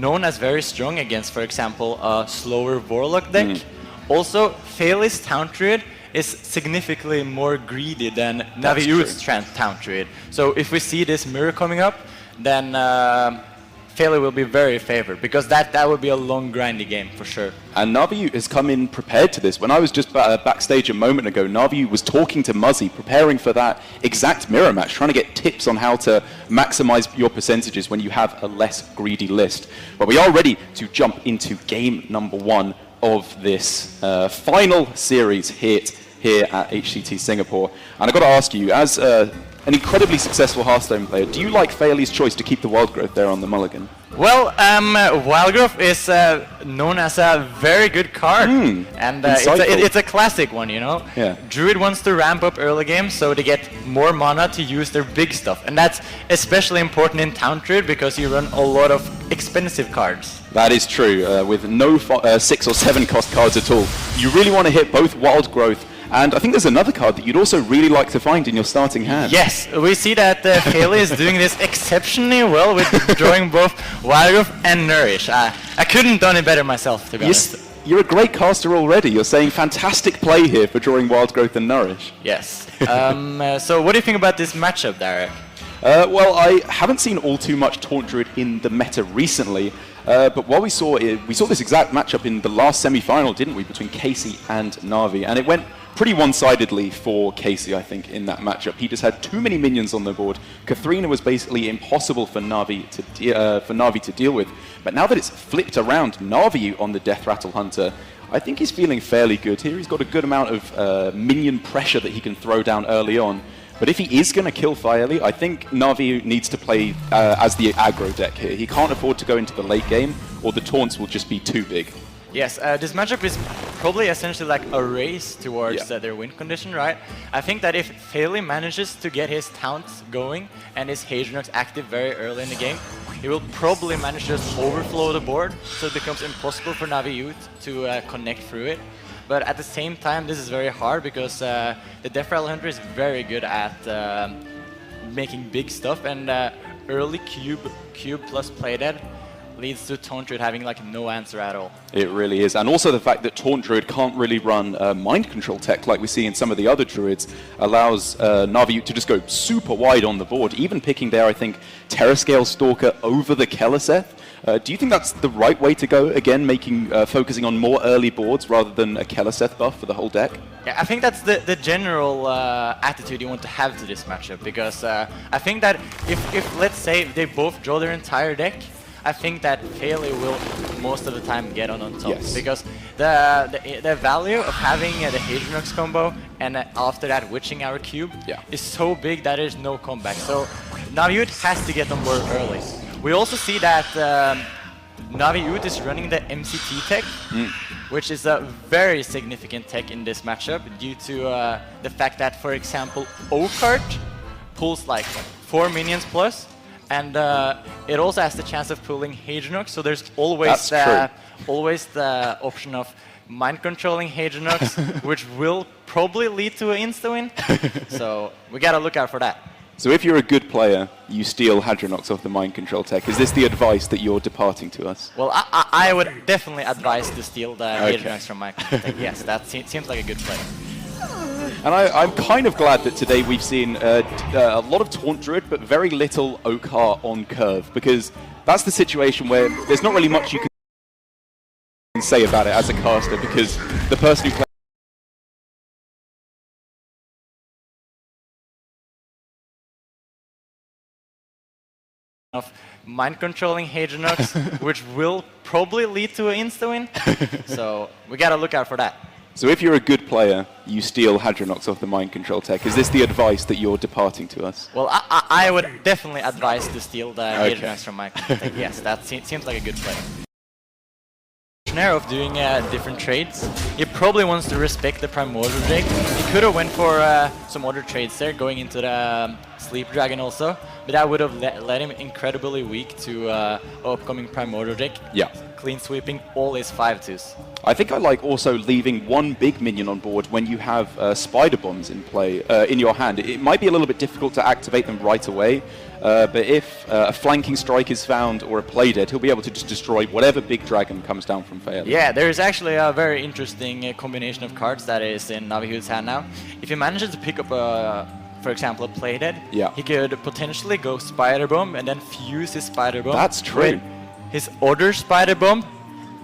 known as very strong against, for example, a slower Warlock deck. Also, Faeli's Taunt Druid is significantly more greedy than NaviOOT's Taunt Druid. So if we see this mirror coming up, then Faeli will be very favored, because that would be a long, grindy game for sure. And NaviOOT has come in prepared to this. When I was just backstage a moment ago, NaviOOT was talking to Muzzy, preparing for that exact mirror match, trying to get tips on how to maximize your percentages when you have a less greedy list. But we are ready to jump into game number 1 of this final series hit here at HCT Singapore. And I've got to ask you, as an incredibly successful Hearthstone player, do you like Faeli's choice to keep the Wild Growth there on the mulligan? Well, Wild Growth is known as a very good card, and it's a classic one, you know? Yeah. Druid wants to ramp up early game so they get more mana to use their big stuff, and that's especially important in Taunt Druid because you run a lot of expensive cards. That is true, with no 6 or 7 cost cards at all. You really want to hit both Wild Growth, and I think there's another card that you'd also really like to find in your starting hand. Yes, we see that Faeli is doing this exceptionally well with drawing both Wild Growth and Nourish. I couldn't have done it better myself, to be honest. You're a great caster already. You're saying fantastic play here for drawing Wild Growth and Nourish. Yes. So what do you think about this matchup, Derek? Well, I haven't seen all too much Taunt Druid in the meta recently, but what we saw this exact matchup in the last semi-final, didn't we, between Casey and Navi, and it went pretty one-sidedly for Casey, I think, in that matchup. He just had too many minions on the board. Katharina was basically impossible for Navi to deal with. But now that it's flipped around, Navi on the Death Rattle Hunter, I think he's feeling fairly good here. He's got a good amount of minion pressure that he can throw down early on. But if he is going to kill Faeli, I think Navi needs to play as the aggro deck here. He can't afford to go into the late game, or the taunts will just be too big. Yes, this matchup is probably essentially like a race towards their win condition, right? I think that if Faeli manages to get his taunts going and his Hadronux active very early in the game, he will probably manage to just overflow the board, so it becomes impossible for NaviOOT to connect through it. But at the same time, this is very hard because the Death Rattle Hunter is very good at making big stuff, and early cube plus play dead leads to Taunt Druid having like no answer at all. It really is, and also the fact that Taunt Druid can't really run mind control tech like we see in some of the other Druids allows NaviOOT to just go super wide on the board, even picking there, I think, Terrascale Stalker over the Keleseth. Do you think that's the right way to go, again, focusing on more early boards rather than a Keleseth buff for the whole deck? Yeah, I think that's the general attitude you want to have to this matchup, because I think that if let's say they both draw their entire deck, I think that Faeli will most of the time get on top. Yes. Because the value of having the Hadronux combo and after that Witching Hour Cube is so big that there's no comeback. So NaviOOT has to get on board early. We also see that NaviOOT is running the MCT tech, which is a very significant tech in this matchup due to the fact that, for example, O-Cart pulls like 4 minions plus, and it also has the chance of pulling Hadronux, so there's always the option of mind controlling Hadronux, which will probably lead to an insta-win. So we gotta look out for that. So if you're a good player, you steal Hadronox off the mind control tech. Is this the advice that you're departing to us? Well, I would definitely advise to steal the Hadronox from mind control tech. Yes, that seems like a good play. And I'm kind of glad that today we've seen a lot of Taunt Druid, but very little Okar on curve, because that's the situation where there's not really much you can say about it as a caster, because the person who plays of mind controlling Hadronux, which will probably lead to an insta-win. So we gotta look out for that. So if you're a good player, you steal Hadronox off the mind control tech. Is this the advice that you're departing to us? Well, I would definitely advise to steal the Hadronox from mind control tech. Yes, that seems like a good play. Of doing different trades, he probably wants to respect the Primordial Drake. He could have went for some other trades there, going into the Sleep Dragon also, but that would have led him incredibly weak to upcoming Primordial deck. Yeah. Clean sweeping all his 5/2s. I think I like also leaving one big minion on board when you have Spider Bombs in play in your hand. It might be a little bit difficult to activate them right away, but if a flanking strike is found or a play dead, he'll be able to just destroy whatever big dragon comes down from Faeli. Yeah, there is actually a very interesting combination of cards that is in NaviOOT's hand now. If he manages to pick up for example, a play dead, he could potentially go Spider Bomb and then fuse his Spider Bomb. That's true. His other Spider Bomb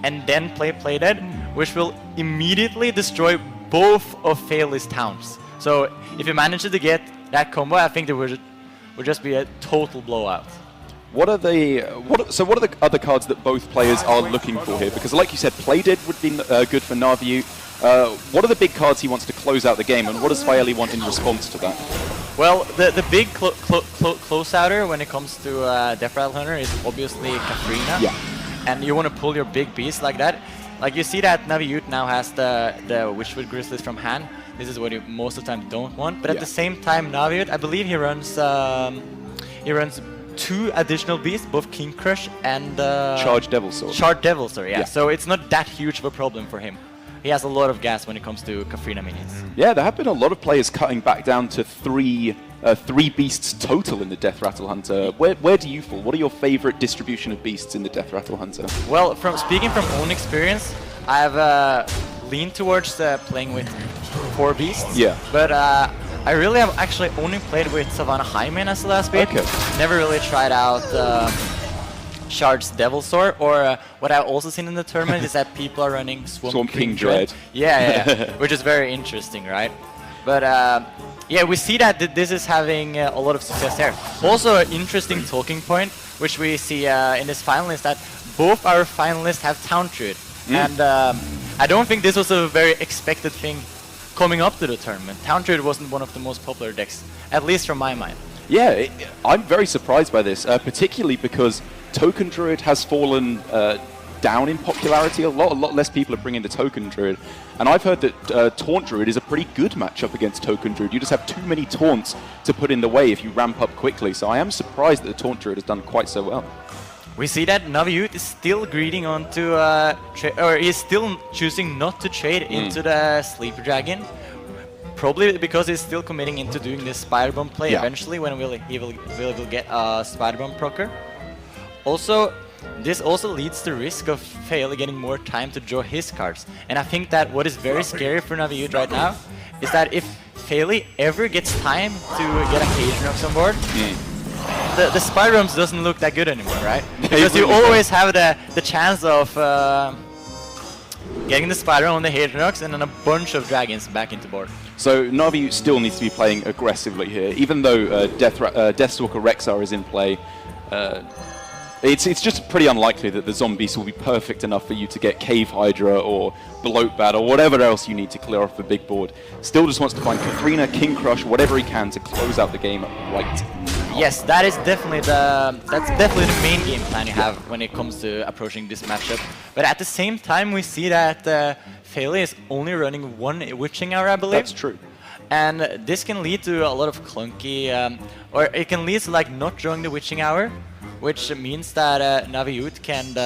and then play dead, which will immediately destroy both of Faeli's towns. So if he manages to get that combo, I think there would just be a total blowout. What are the other cards that both players are looking for here? Because like you said, play dead would be good for NaviOOT. What are the big cards he wants to close out the game, and what does Faeli want in response to that? Well, the big close-outer when it comes to Death Rattle Hunter is obviously Katrina. Yeah. And you want to pull your big beast like that. Like you see that NaviOOT now has the Witchwood Grizzlies from hand. This is what you most of the time don't want. But at the same time, NaviOOT, I believe he runs 2 additional beasts, both King Crush and Charged Devil Sword. Charged Devil Sword, yeah. So it's not that huge of a problem for him. He has a lot of gas when it comes to Kafrina minions. Yeah, there have been a lot of players cutting back down to 3 beasts total in the Death Rattle Hunter. Where do you fall? What are your favorite distribution of beasts in the Death Rattle Hunter? Well, speaking from own experience, I've leaned towards playing with 4 beasts. Yeah. But I really have actually only played with Savannah Hyman as the last beat. Okay. Never really tried out Shard's Devil Sword, or what I've also seen in the tournament is that people are running Swamp King Dread. Yeah, which is very interesting, right? But yeah, we see that this is having a lot of success there. Also, an interesting talking point, which we see in this final, is that both our finalists have Town Druid. And I don't think this was a very expected thing coming up to the tournament. Town Druid wasn't one of the most popular decks, at least from my mind. Yeah, I'm very surprised by this, particularly because Token Druid has fallen down in popularity. A lot less people are bringing the Token Druid. And I've heard that Taunt Druid is a pretty good matchup against Token Druid. You just have too many taunts to put in the way if you ramp up quickly. So I am surprised that the Taunt Druid has done quite so well. We see that NaviOOT is still greeding onto, or he's still choosing not to trade into the Sleeper Dragon. Probably because he's still committing into doing this Spider Bomb play eventually when he will get a Spider Bomb procer. Also, this also leads to risk of Faeli getting more time to draw his cards. And I think that what is very scary for NaviOOT right now is that if Faeli ever gets time to get a Hadronox on board, the Spider Bombs doesn't look that good anymore, right? Because you always have the chance of getting the Spider on the Hadronox and then a bunch of dragons back into board. So NaviOOT still needs to be playing aggressively here, even though Deathstalker Rexar is in play. It's just pretty unlikely that the zombies will be perfect enough for you to get Cave Hydra or Bloatbat or whatever else you need to clear off the big board. Still just wants to find Katrina, King Crush, whatever he can to close out the game right. Yes, that is definitely the main game plan you have when it comes to approaching this matchup. But at the same time, we see that Faeli is only running 1 Witching Hour, I believe. That's true. And this can lead to a lot of clunky, or it can lead to like not drawing the Witching Hour, which means that NaviOOT can,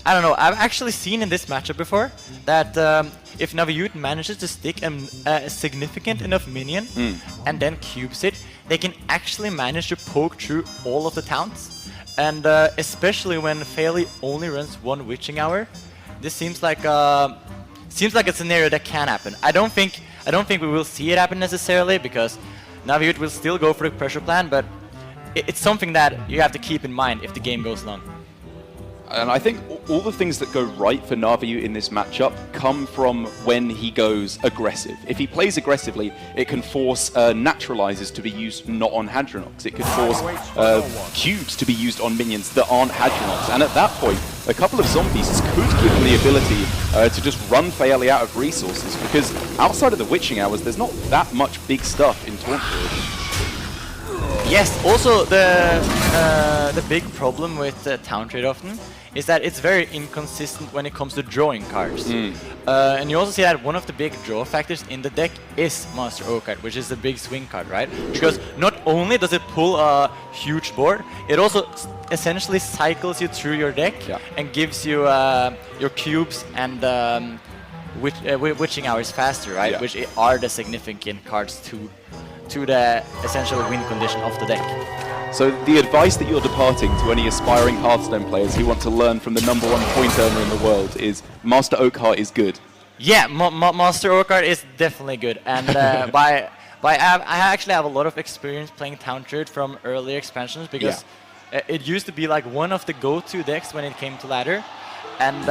I don't know, I've actually seen in this matchup before that if NaviOOT manages to stick a significant enough minion and then cubes it, they can actually manage to poke through all of the towns. And especially when Faeli only runs 1 Witching Hour, this seems like a scenario that can happen. I don't think we will see it happen necessarily, because NaviOOT will still go for the pressure plan, but it's something that you have to keep in mind if the game goes long. And I think all the things that go right for NaviOOT in this matchup come from when he goes aggressive. If he plays aggressively, it can force Naturalizers to be used not on Hadronox. It could force cubes to be used on minions that aren't Hadronox. And at that point, a couple of zombies could give him the ability to just run Faeli out of resources, because outside of the Witching Hours, there's not that much big stuff in Taunt Druid. Yes, also the big problem with Town Trade often is that it's very inconsistent when it comes to drawing cards. And you also see that one of the big draw factors in the deck is Master O card, which is the big swing card, right? Because not only does it pull a huge board, it also essentially cycles you through your deck and gives you your cubes and witching hours faster, right? Yeah. Which are the significant cards to the essential win condition of the deck. So the advice that you're departing to any aspiring Hearthstone players who want to learn from the #1 point earner in the world is Master Oak is good. Yeah, Master Oak is definitely good, and I actually have a lot of experience playing Town Trade from earlier expansions because it used to be like one of the go-to decks when it came to ladder, and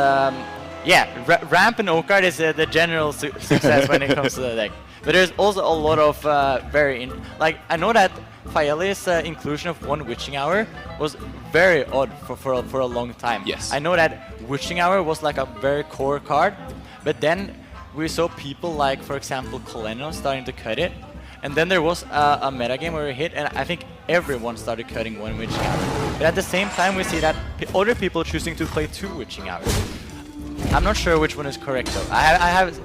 Ramp and Oak is the general success when it comes to the deck. But there's also a lot of I know that Faeli's inclusion of one Witching Hour was very odd for a long time. Yes. I know that Witching Hour was like a very core card, but then we saw people like, for example, Coleno starting to cut it, and then there was a meta game where we hit, and I think everyone started cutting one Witching Hour. But at the same time, we see that other people choosing to play 2 Witching Hours. I'm not sure which one is correct though. I have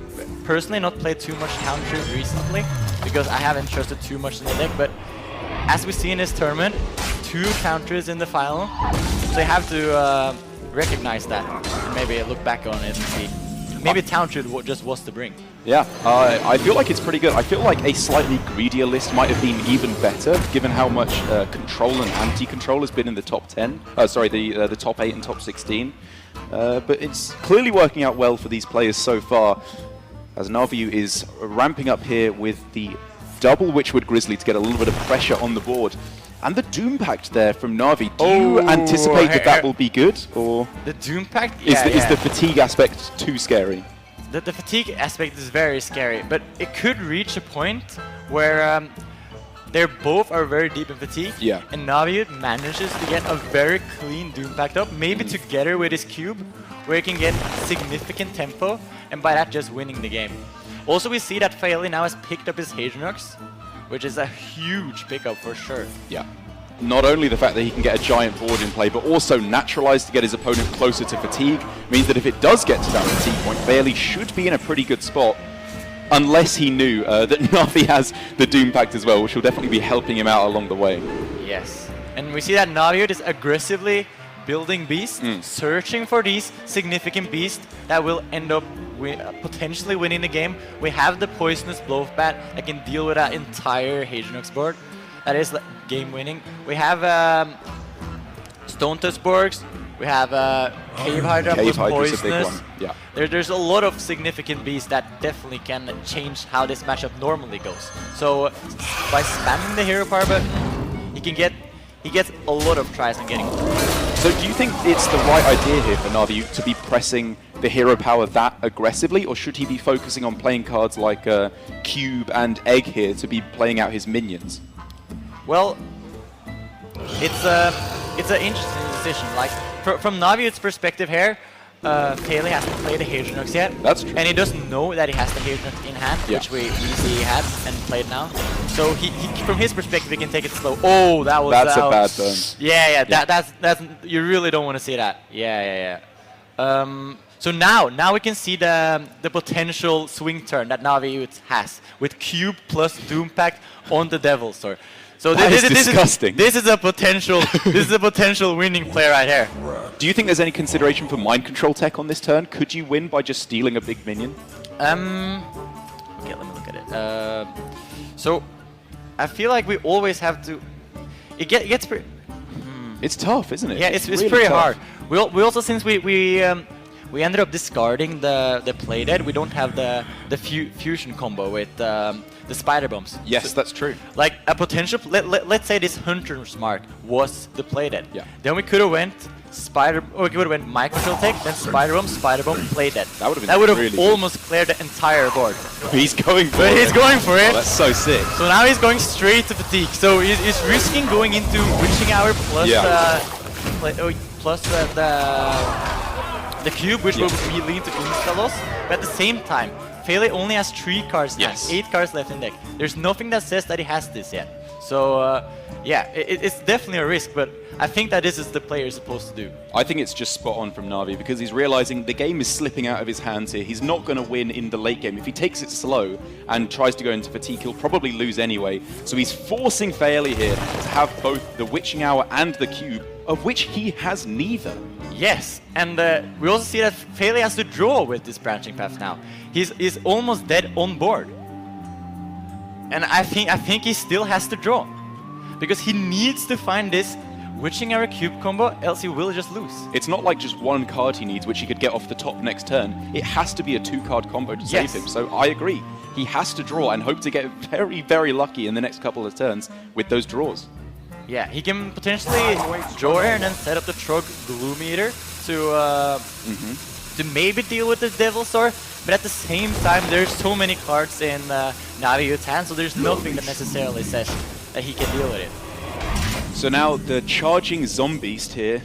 personally not played too much Town Trade recently because I haven't trusted too much in the deck, but as we see in this tournament, 2 Town Trades in the final, so you have to recognize that and maybe look back on it and see. Maybe Town Trade just was to bring. Yeah, I feel like it's pretty good. I feel like a slightly greedier list might have been even better, given how much control and anti-control has been in the top 10. The top 8 and top 16. But it's clearly working out well for these players so far, as NaviOOT is ramping up here with the double Witchwood Grizzly to get a little bit of pressure on the board. And the Doom Pact there from Navi. Do you anticipate that will be good? Or the Doom Pact? Is the fatigue aspect too scary? The fatigue aspect is very scary, but it could reach a point where they both are very deep in fatigue, and NaviOOT manages to get a very clean Doom Pact up, maybe together with his cube, where he can get significant tempo, and by that just winning the game. Also, we see that Faeli now has picked up his Hadronux, which is a huge pickup for sure. Yeah. Not only the fact that he can get a giant board in play, but also naturalize to get his opponent closer to fatigue, means that if it does get to that fatigue point, Faeli should be in a pretty good spot. Unless he knew that Navi has the Doom Pact as well, which will definitely be helping him out along the way. Yes. And we see that NaviOOT is aggressively building beasts, searching for these significant beasts that will end up potentially winning the game. We have the Poisonous Blowbat that can deal with that entire Hadronux board. That is game winning. We have Stone Tuskborgs. We have Cave Hydra plus Poisonous. Yeah. There's a lot of significant beasts that definitely can change how this matchup normally goes. So by spamming the hero power button, he gets a lot of tries on getting through. So do you think it's the right idea here for NaviOOT to be pressing the hero power that aggressively, or should he be focusing on playing cards like Cube and Egg here to be playing out his minions? Well, it's an interesting decision. Like from NaviOOT's perspective here, Faeli hasn't played the Hadronux yet. That's true. And he doesn't know that he has the Hadronux in hand, which we see he had and played now. So he from his perspective, he can take it slow. Oh, that's a bad turn. Yeah. That's you really don't want to see that. Yeah. So now we can see the potential swing turn that NaviOOT has with Cube plus Doom Pact on the Devil's Sword. So this is disgusting. This is a potential winning play right here. Do you think there's any consideration for mind control tech on this turn? Could you win by just stealing a big minion? Okay, let me look at it. So I feel like we always have to. It gets pretty. It's tough, isn't it? Yeah, it's really pretty tough. hard. We also, since we ended up discarding the play dead, we don't have the fusion combo with the spider bombs. Yes, so, that's true. Like a potential, let's say this Hunter's Mark was the play dead. Yeah. Then we could have went mind control tech, then spider bomb, play dead. That would have really almost cleared the entire board. He's going for it. He's going for it. Oh, that's so sick. So now he's going straight to fatigue. So he's risking going into Witching Hour plus the cube, which will be lead to insta loss. But at the same time, Faeli only has 3 cards now, Yes. 8 cards left in deck. There's nothing that says that he has this yet. So yeah, it's definitely a risk, but I think that this is the player supposed to do. I think it's just spot on from Navi because he's realizing the game is slipping out of his hands here. He's not going to win in the late game. If he takes it slow and tries to go into fatigue, he'll probably lose anyway. So he's forcing Faeli here to have both the Witching Hour and the Cube, of which he has neither. Yes, and we also see that Faeli has to draw with this branching path now. He's almost dead on board. And I think he still has to draw. Because he needs to find this Witching Hour Cube combo, else he will just lose. It's not like just one card he needs, which he could get off the top next turn. It has to be a 2-card combo to save him. So I agree. He has to draw and hope to get very, very lucky in the next couple of turns with those draws. Yeah, he can potentially draw here and then set up the Trog Gloom Eater to maybe deal with the Devil Sword. But at the same time, there's so many cards in NaviOOT's hand, so there's nothing that necessarily says that he can deal with it. So now the charging Zombeast here.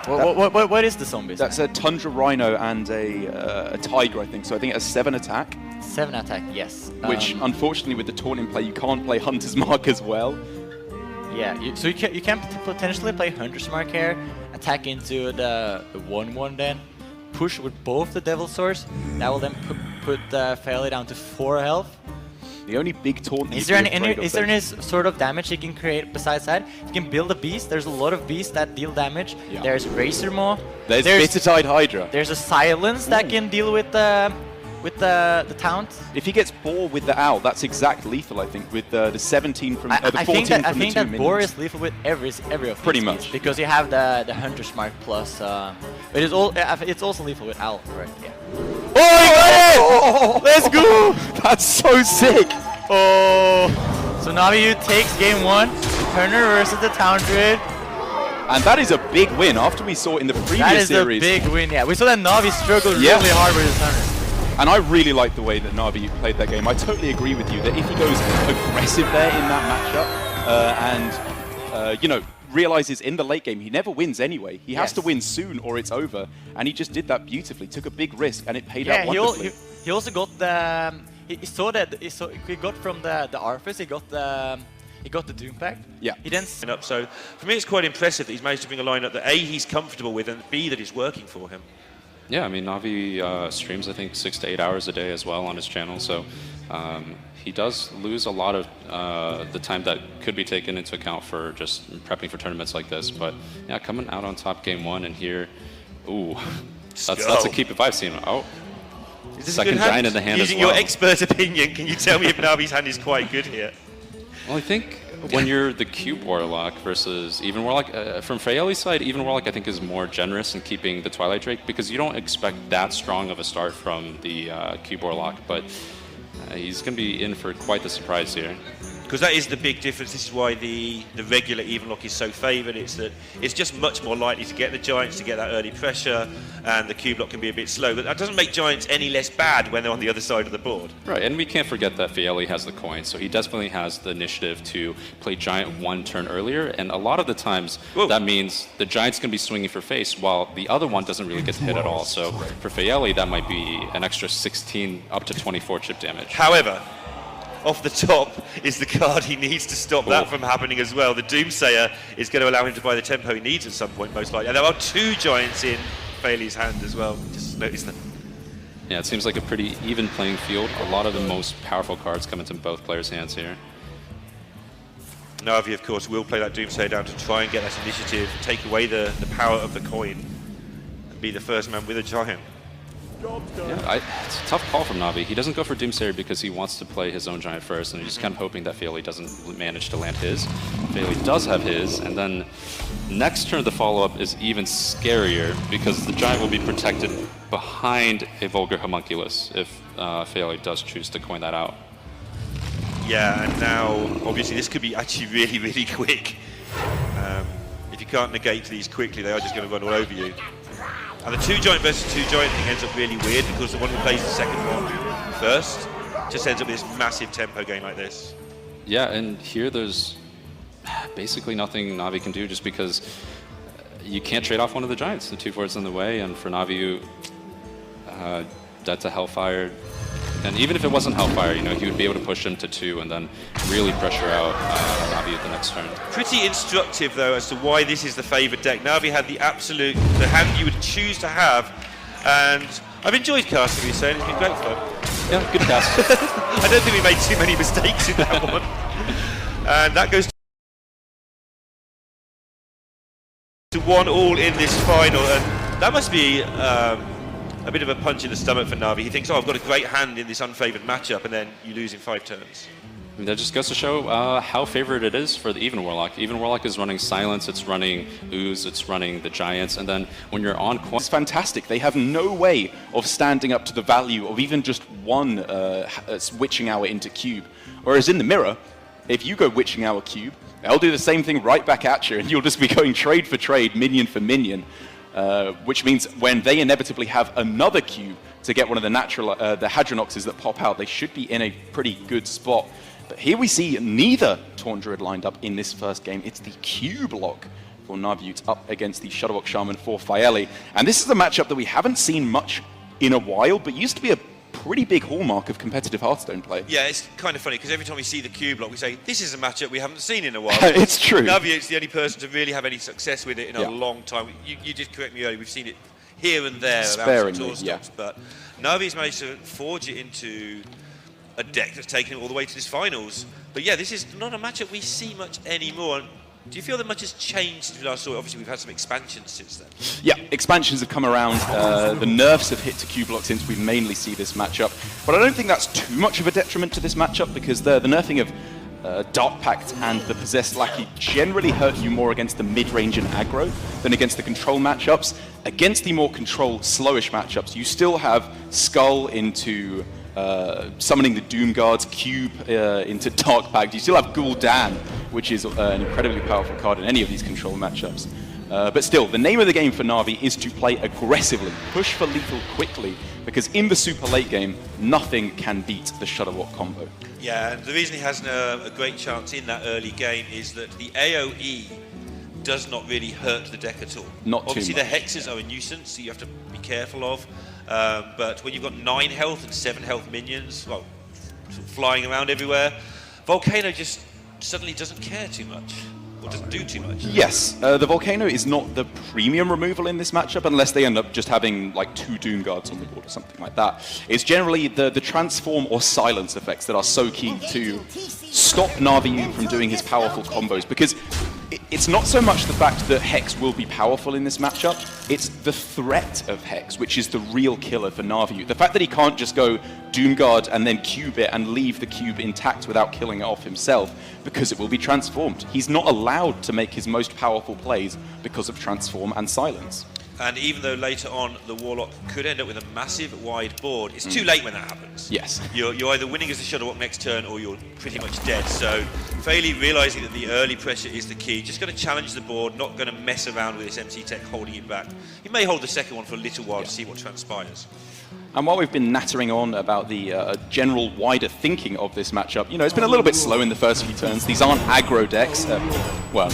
What is the Zombeast? That's a Tundra Rhino and a Tiger, I think. So I think it has 7 attack. 7 attack, yes. Which, unfortunately, with the taunt in play, you can't play Hunter's Mark as well. Yeah, so you can potentially play Hunter's Mark here, attack into the 1/1 then, push with both the Devil Swords. That will then put Faeli down to 4 health. The only big taunt is there any sort of damage he can create besides that? He can build a beast. There's a lot of beasts that deal damage. Yeah. There's Razor Maw. There's Bittertide Hydra. There's a Silence that can deal with the taunt. If he gets Boar with the Owl, that's exact lethal, I think, with the 17 from the 14 from the 2 minions. I think that Boar is lethal with every of pretty these much beats, because you have the Hunter's Mark plus. But it's also lethal with Owl, right? Yeah. Oh, he got it! Let's go! That's so sick! Oh! So NaviOOT takes game 1. Turner versus the Town Druid. And that is a big win after we saw in the previous series. That is a big win, yeah. We saw that Navi struggled really hard with his Turner. And I really like the way that Navi played that game. I totally agree with you that if he goes aggressive there in that matchup, you know, realizes in the late game he never wins anyway. He has to win soon or it's over. And he just did that beautifully. Took a big risk and it paid out wonderfully. He also got the he got from the Arthas, he got the Doom Pact. Yeah. He then so for me it's quite impressive that he's managed to bring a lineup that A, he's comfortable with, and B, that it's working for him. Yeah, I mean, Navi streams, I think, 6 to 8 hours a day as well on his channel, so he does lose a lot of the time that could be taken into account for just prepping for tournaments like this. But yeah, coming out on top game 1 and here, ooh, that's a keep if I've seen it. Oh, second giant in the hand Using as well. your expert opinion, can you tell me if Navi's hand is quite good here? Well, I think when you're the Cube Warlock versus Even Warlock, from Faeli's side, Even Warlock I think is more generous in keeping the Twilight Drake because you don't expect that strong of a start from the Cube Warlock, but he's going to be in for quite the surprise here. Because that is the big difference. This is why the regular Evenlock is so favoured. It's that it's just much more likely to get the Giants to get that early pressure, and the Cube Lock can be a bit slow. But that doesn't make Giants any less bad when they're on the other side of the board. Right, and we can't forget that Faeli has the coin, so he definitely has the initiative to play Giant 1 turn earlier, and a lot of the times that means the Giant's going to be swinging for face while the other one doesn't really get to hit at all. So for Faeli, that might be an extra 16 up to 24 chip damage. However, off the top is the card he needs to stop that from happening as well. The Doomsayer is going to allow him to buy the tempo he needs at some point, most likely. And there are 2 Giants in Faeli's hand as well. Just notice them. Yeah, it seems like a pretty even playing field. A lot of the most powerful cards come into both players' hands here. Navi, of course, will play that Doomsayer down to try and get that initiative, take away the power of the coin, and be the first man with a Giant. Yeah, it's a tough call from Navi. He doesn't go for Doomsayer because he wants to play his own Giant first, and he's just kind of hoping that Faeli doesn't manage to land his. Faeli does have his, and then next turn the follow-up is even scarier because the Giant will be protected behind a Vulgar Homunculus if Faeli does choose to coin that out. Yeah, and now, obviously, this could be actually really, really quick. If you can't negate these quickly, they are just going to run all over you. And the 2 Giant versus 2 Giant thing ends up really weird because the one who plays the second one first just ends up with this massive tempo game like this. Yeah, and here there's basically nothing Navi can do just because you can't trade off one of the Giants. The 2 forwards in the way, and for Navi, dead to Hellfire. And even if it wasn't Hellfire, you know, he would be able to push him to 2 and then really pressure out Navi at the next turn. Pretty instructive, though, as to why this is the favoured deck. Navi had the hand you would choose to have, and I've enjoyed casting with you, saying it's been great fun. Yeah, good cast. I don't think we made too many mistakes in that one. And that goes to 1-1 in this final, and that must be a bit of a punch in the stomach for Navi. He thinks, oh, I've got a great hand in this unfavoured matchup, and then you lose in 5 turns. I mean, that just goes to show how favored it is for the Even Warlock. Even Warlock is running Silence, it's running Ooze, it's running the Giants, and then when you're on... It's fantastic. They have no way of standing up to the value of even just one Witching Hour into Cube. Whereas in the mirror, if you go Witching Hour Cube, they'll do the same thing right back at you, and you'll just be going trade for trade, minion for minion. Which means when they inevitably have another cube to get one of the natural, the Hadronoxes that pop out, they should be in a pretty good spot. But here we see neither Taunt Druid lined up in this first game. It's the cube lock for NaviOOT up against the Shudderwock Shaman for Faeli. And this is a matchup that we haven't seen much in a while, but used to be a pretty big hallmark of competitive Hearthstone play. Yeah, it's kind of funny, because every time we see the cube lock, we say, this is a matchup we haven't seen in a while. It's true. NaviOOT's the only person to really have any success with it in a long time. You did correct me earlier, we've seen it here and there. Sparingly, but Navi's managed to forge it into a deck that's taken it all the way to this finals. But yeah, this is not a matchup we see much anymore. Do you feel that much has changed since we last saw it? Obviously, we've had some expansions since then. Yeah, expansions have come around. The nerfs have hit to cube lock since we mainly see this matchup. But I don't think that's too much of a detriment to this matchup, because the nerfing of Dark Pact and the Possessed Lackey generally hurt you more against the mid-range and aggro than against the control matchups. Against the more control, slowish matchups, you still have Skull into summoning the Doom Guards, Cube into Dark Pact. You still have Gul'dan, which is an incredibly powerful card in any of these control matchups. But still, the name of the game for Navi is to play aggressively, push for lethal quickly, because in the super late game, nothing can beat the Shudderwock combo. Yeah, and the reason he has a great chance in that early game is that the AoE does not really hurt the deck at all. Not Obviously, too much. the hexes are a nuisance, so you have to be careful of. But when you've got 9 health and 7 health minions, well, sort of flying around everywhere, Volcano just suddenly doesn't care too much, or doesn't do too much. Yes, the Volcano is not the premium removal in this matchup, unless they end up just having like 2 Doom Guards on the board or something like that. It's generally the Transform or Silence effects that are so key to stop NaviOOT from doing his powerful combos, because it's not so much the fact that Hex will be powerful in this matchup, it's the threat of Hex, which is the real killer for NaviOOT. The fact that he can't just go Doomguard and then cube it and leave the cube intact without killing it off himself, because it will be transformed. He's not allowed to make his most powerful plays because of Transform and Silence. And even though later on the Warlock could end up with a massive wide board, it's too late when that happens. Yes. You're either winning as the Shudderwock next turn, or you're pretty much dead. So Faeli, realising that the early pressure is the key, just going to challenge the board, not going to mess around with this MC tech holding it back. He may hold the second one for a little while to see what transpires. And while we've been nattering on about the general wider thinking of this matchup, you know, it's been a little bit slow in the first few turns. These aren't aggro decks. Well,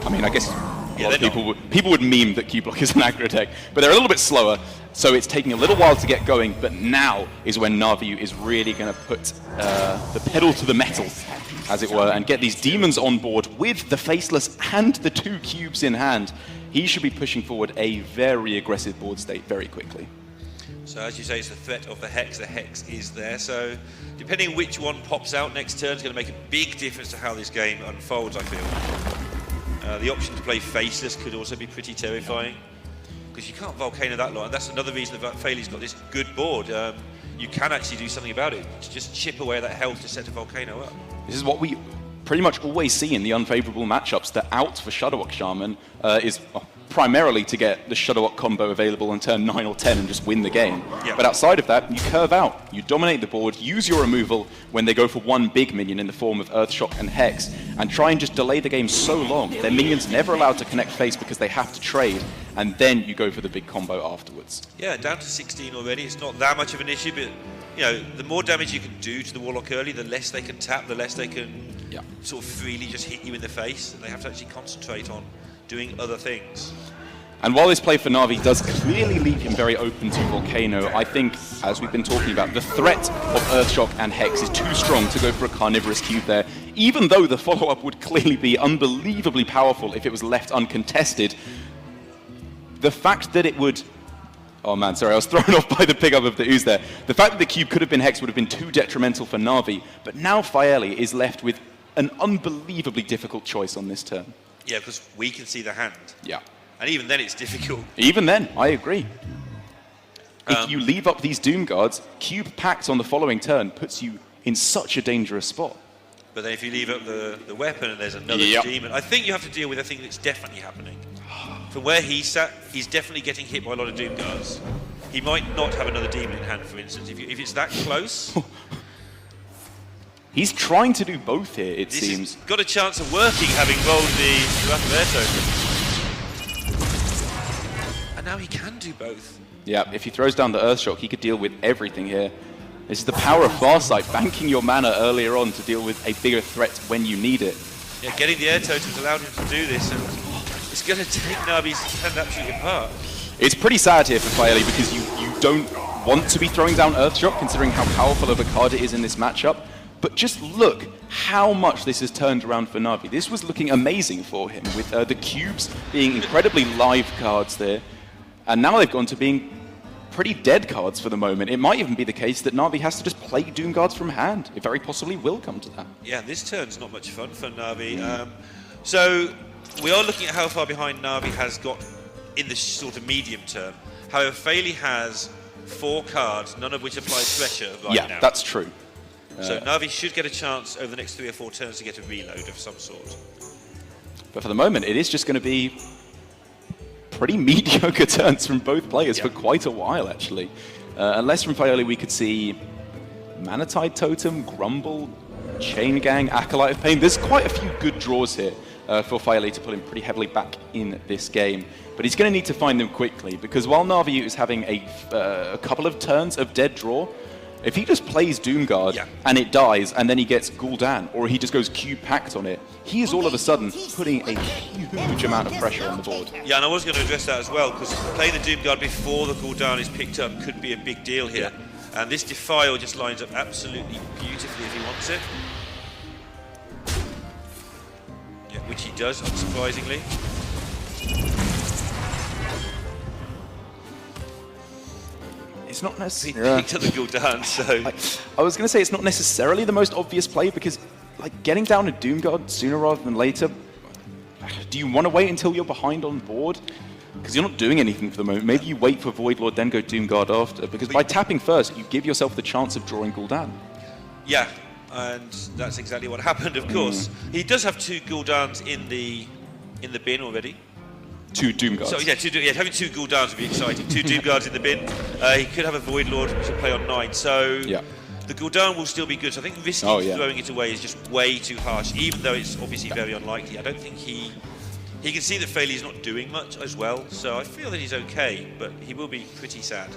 I mean, I guess a lot of people would meme that Cube Block is an aggro deck, but they're a little bit slower, so it's taking a little while to get going, but now is when NaviOOT is really going to put the pedal to the metal, as it were, and get these demons on board with the Faceless and the 2 cubes in hand. He should be pushing forward a very aggressive board state very quickly. So as you say, it's the threat of the Hex. The Hex is there, so depending which one pops out next turn is going to make a big difference to how this game unfolds, I feel. The option to play Faceless could also be pretty terrifying, because you can't Volcano that long, and that's another reason that Faeli's got this good board. You can actually do something about it, just chip away that health to set a Volcano up. This is what we pretty much always see in the unfavorable matchups. The out for Shudderwock Shaman is primarily to get the Shudderwock combo available on turn 9 or 10 and just win the game. Yeah. But outside of that, you curve out, you dominate the board, use your removal when they go for one big minion in the form of Earthshock and Hex, and try and just delay the game so long. Their minions never allowed to connect face because they have to trade, and then you go for the big combo afterwards. Yeah, down to 16 already. It's not that much of an issue, but you know, the more damage you can do to the Warlock early, the less they can tap, the less they can sort of freely just hit you in the face, and they have to actually concentrate on doing other things. And while this play for Navi does clearly leave him very open to Volcano, I think, as we've been talking about, the threat of Earthshock and Hex is too strong to go for a Carnivorous Cube there, even though the follow-up would clearly be unbelievably powerful if it was left uncontested. The fact that it would... Oh man, sorry, I was thrown off by the pickup of the ooze there. The fact that the cube could have been Hex would have been too detrimental for Navi, but now Faeli is left with an unbelievably difficult choice on this turn. Yeah, because we can see the hand. Yeah. And even then it's difficult. Even then, I agree. If you leave up these Doom Guards, cube packed on the following turn puts you in such a dangerous spot. But then if you leave up the weapon and there's another demon, I think you have to deal with a thing that's definitely happening. From where he's sat, he's definitely getting hit by a lot of Doom Guards. He might not have another demon in hand, for instance. If it's that close... He's trying to do both here, it seems. Got a chance of working, having rolled the Wrath of Air token. And now he can do both. Yeah, if he throws down the Earthshock, he could deal with everything here. This is the power of Farsight, banking your mana earlier on to deal with a bigger threat when you need it. Yeah, getting the air tokens allowed him to do this, and it's going to take Navi's hand absolutely apart. It's pretty sad here for Faeli because you don't want to be throwing down Earthshock, considering how powerful of a card it is in this matchup. But just look how much this has turned around for Navi. This was looking amazing for him, with the cubes being incredibly live cards there. And now they've gone to being pretty dead cards for the moment. It might even be the case that Navi has to just play Doom Guards from hand. It very possibly will come to that. Yeah, this turn's not much fun for Navi. So we are looking at how far behind Navi has got in the sort of medium term. However, Faeli has 4 cards, none of which apply pressure right now. Yeah, that's true. So Navi should get a chance over the next 3 or 4 turns to get a reload of some sort. But for the moment, it is just going to be pretty mediocre turns from both players for quite a while, actually. Unless from Faeli we could see Manatide Totem, Grumble, Chain Gang, Acolyte of Pain. There's quite a few good draws here for Faeli to put him pretty heavily back in this game. But he's going to need to find them quickly, because while NaviOOT is having a couple of turns of dead draw, if he just plays Doomguard and it dies and then he gets Gul'dan, or he just goes cube packed on it, he is all of a sudden putting a huge amount of pressure on the board. Yeah, and I was going to address that as well, because playing the Doomguard before the Gul'dan is picked up could be a big deal here. And this Defile just lines up absolutely beautifully if he wants it. Yeah, which he does, unsurprisingly. It's not necessarily... He picked up the Gul'dan, so... I was going to say it's not necessarily the most obvious play, because getting down a Doomguard sooner rather than later, do you want to wait until you're behind on board? Because you're not doing anything for the moment. Maybe you wait for Voidlord, then go Doomguard after, because by tapping first, you give yourself the chance of drawing Gul'dan. Yeah, and that's exactly what happened, of course. He does have 2 Gul'dans in the bin already. 2 Doomguards. So having 2 Gul'dans would be exciting. 2 Doomguards in the bin. He could have a Voidlord to play on 9. So the Gul'dan will still be good. So I think risking throwing it away is just way too harsh, even though it's obviously very unlikely. I don't think he can see that Faeli is not doing much as well. So I feel that he's okay, but he will be pretty sad.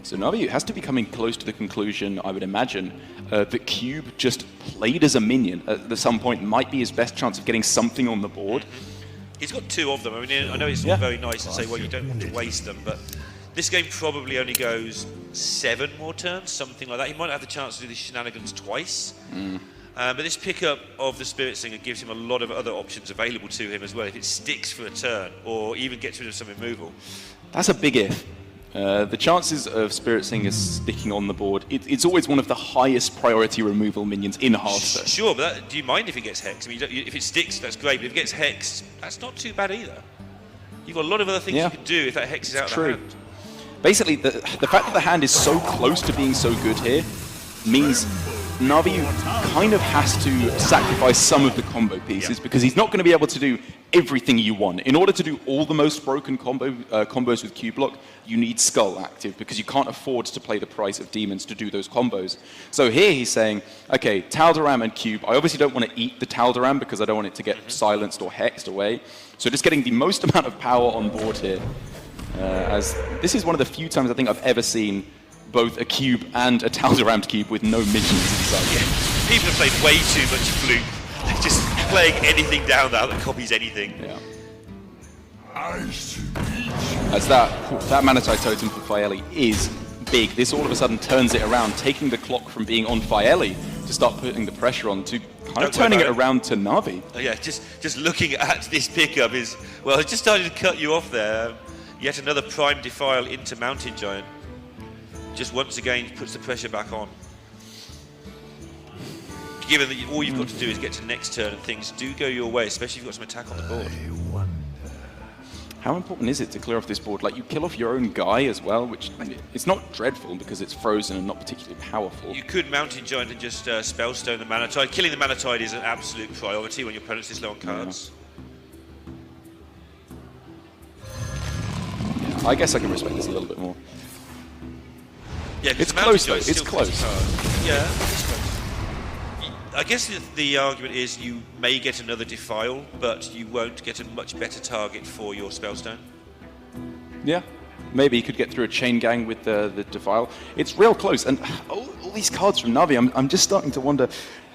So NaviOOT has to be coming close to the conclusion, I would imagine, that Cube just played as a minion at some point might be his best chance of getting something on the board. He's got 2 of them. I mean, I know it's all very nice to say, well, you don't want to waste them, but this game probably only goes 7 more turns, something like that. He might have the chance to do the shenanigans twice. But this pickup of the Spirit Singer gives him a lot of other options available to him as well, if it sticks for a turn, or even gets rid of some removal. That's a big if. The chances of Spirit Singer sticking on the board, it's always one of the highest priority removal minions in Hearthstone. Sure, but do you mind if it gets Hex? I mean, if it sticks, that's great, but if it gets Hex, that's not too bad either. You've got a lot of other things you can do if that Hex is out of the hand. Basically, the fact that the hand is so close to being so good here means NaviOOT kind of has to sacrifice some of the combo pieces because he's not going to be able to do everything you want. In order to do all the most broken combos with Q-Block, you need Skull active because you can't afford to play the price of demons to do those combos. So here he's saying, okay, Tal'Daram and Cube, I obviously don't want to eat the Tal'Daram because I don't want it to get silenced or hexed away. So just getting the most amount of power on board here. As this is one of the few times I think I've ever seen both a cube and a Tal'Daram cube with no minions inside. Yeah. People have played way too much Fluke. They're just playing anything down there that copies anything. Yeah. As that Manatite Totem for Faeli is big. This all of a sudden turns it around, taking the clock from being on Faeli to start putting the pressure on to kind of turning it around to Navi. Oh, yeah, just looking at this pickup is, well, I just started to cut you off there. Yet another Prime Defile into Mountain Giant. Just once again puts the pressure back on. Given that all you've got to do is get to next turn and things do go your way, especially if you've got some attack on the board. How important is it to clear off this board? Like, you kill off your own guy as well, which it's not dreadful because it's frozen and not particularly powerful. You could Mountain Giant and just Spellstone the Manatide. Killing the Manatide is an absolute priority when your opponent's this low on cards. Yeah, I guess I can respect this a little bit more. Yeah, it's close though, it's close. Yeah, it's close. I guess the argument is you may get another Defile, but you won't get a much better target for your Spellstone. Yeah, maybe you could get through a chain gang with the Defile. It's real close, and all these cards from Navi, I'm just starting to wonder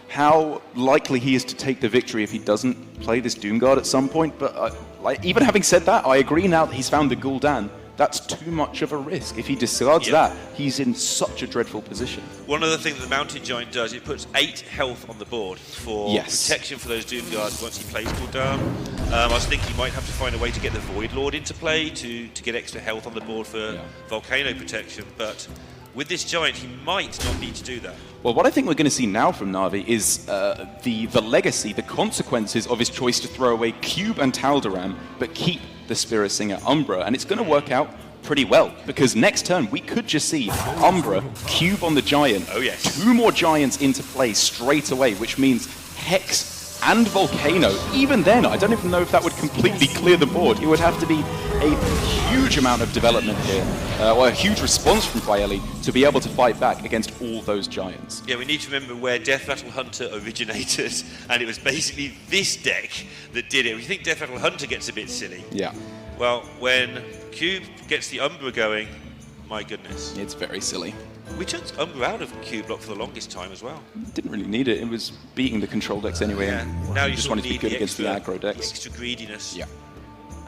how likely he is to take the victory if he doesn't play this Doomguard at some point. But like, even having said that, I agree now that he's found the Gul'dan. That's too much of a risk. If he discards that, he's in such a dreadful position. One other thing that the Mountain Giant does, it puts 8 health on the board for protection for those Doomguards once he plays Gul'dan. I was thinking you might have to find a way to get the Void Lord into play to get extra health on the board for Volcano protection, but with this Giant, he might not need to do that. Well, what I think we're going to see now from Navi is the legacy, the consequences of his choice to throw away Cube and Tal'Daram, but keep the Spirit Singer Umbra, and it's going to work out pretty well, because next turn we could just see Umbra, Cube on the Giant, 2 more Giants into play straight away, which means Hex and Volcano. Even then, I don't even know if that would completely clear the board. It would have to be a huge amount of development here, or a huge response from Faeli to be able to fight back against all those Giants. Yeah, we need to remember where Death Rattle Hunter originated, and it was basically this deck that did it. We think Death Rattle Hunter gets a bit silly. Yeah. Well, when Cube gets the Umbra going, my goodness. It's very silly. We took Umbra out of Cube block for the longest time as well. Didn't really need it. It was beating the control decks anyway. Yeah. Now you just wanted to be good against the aggro decks. Extra greediness. Yeah.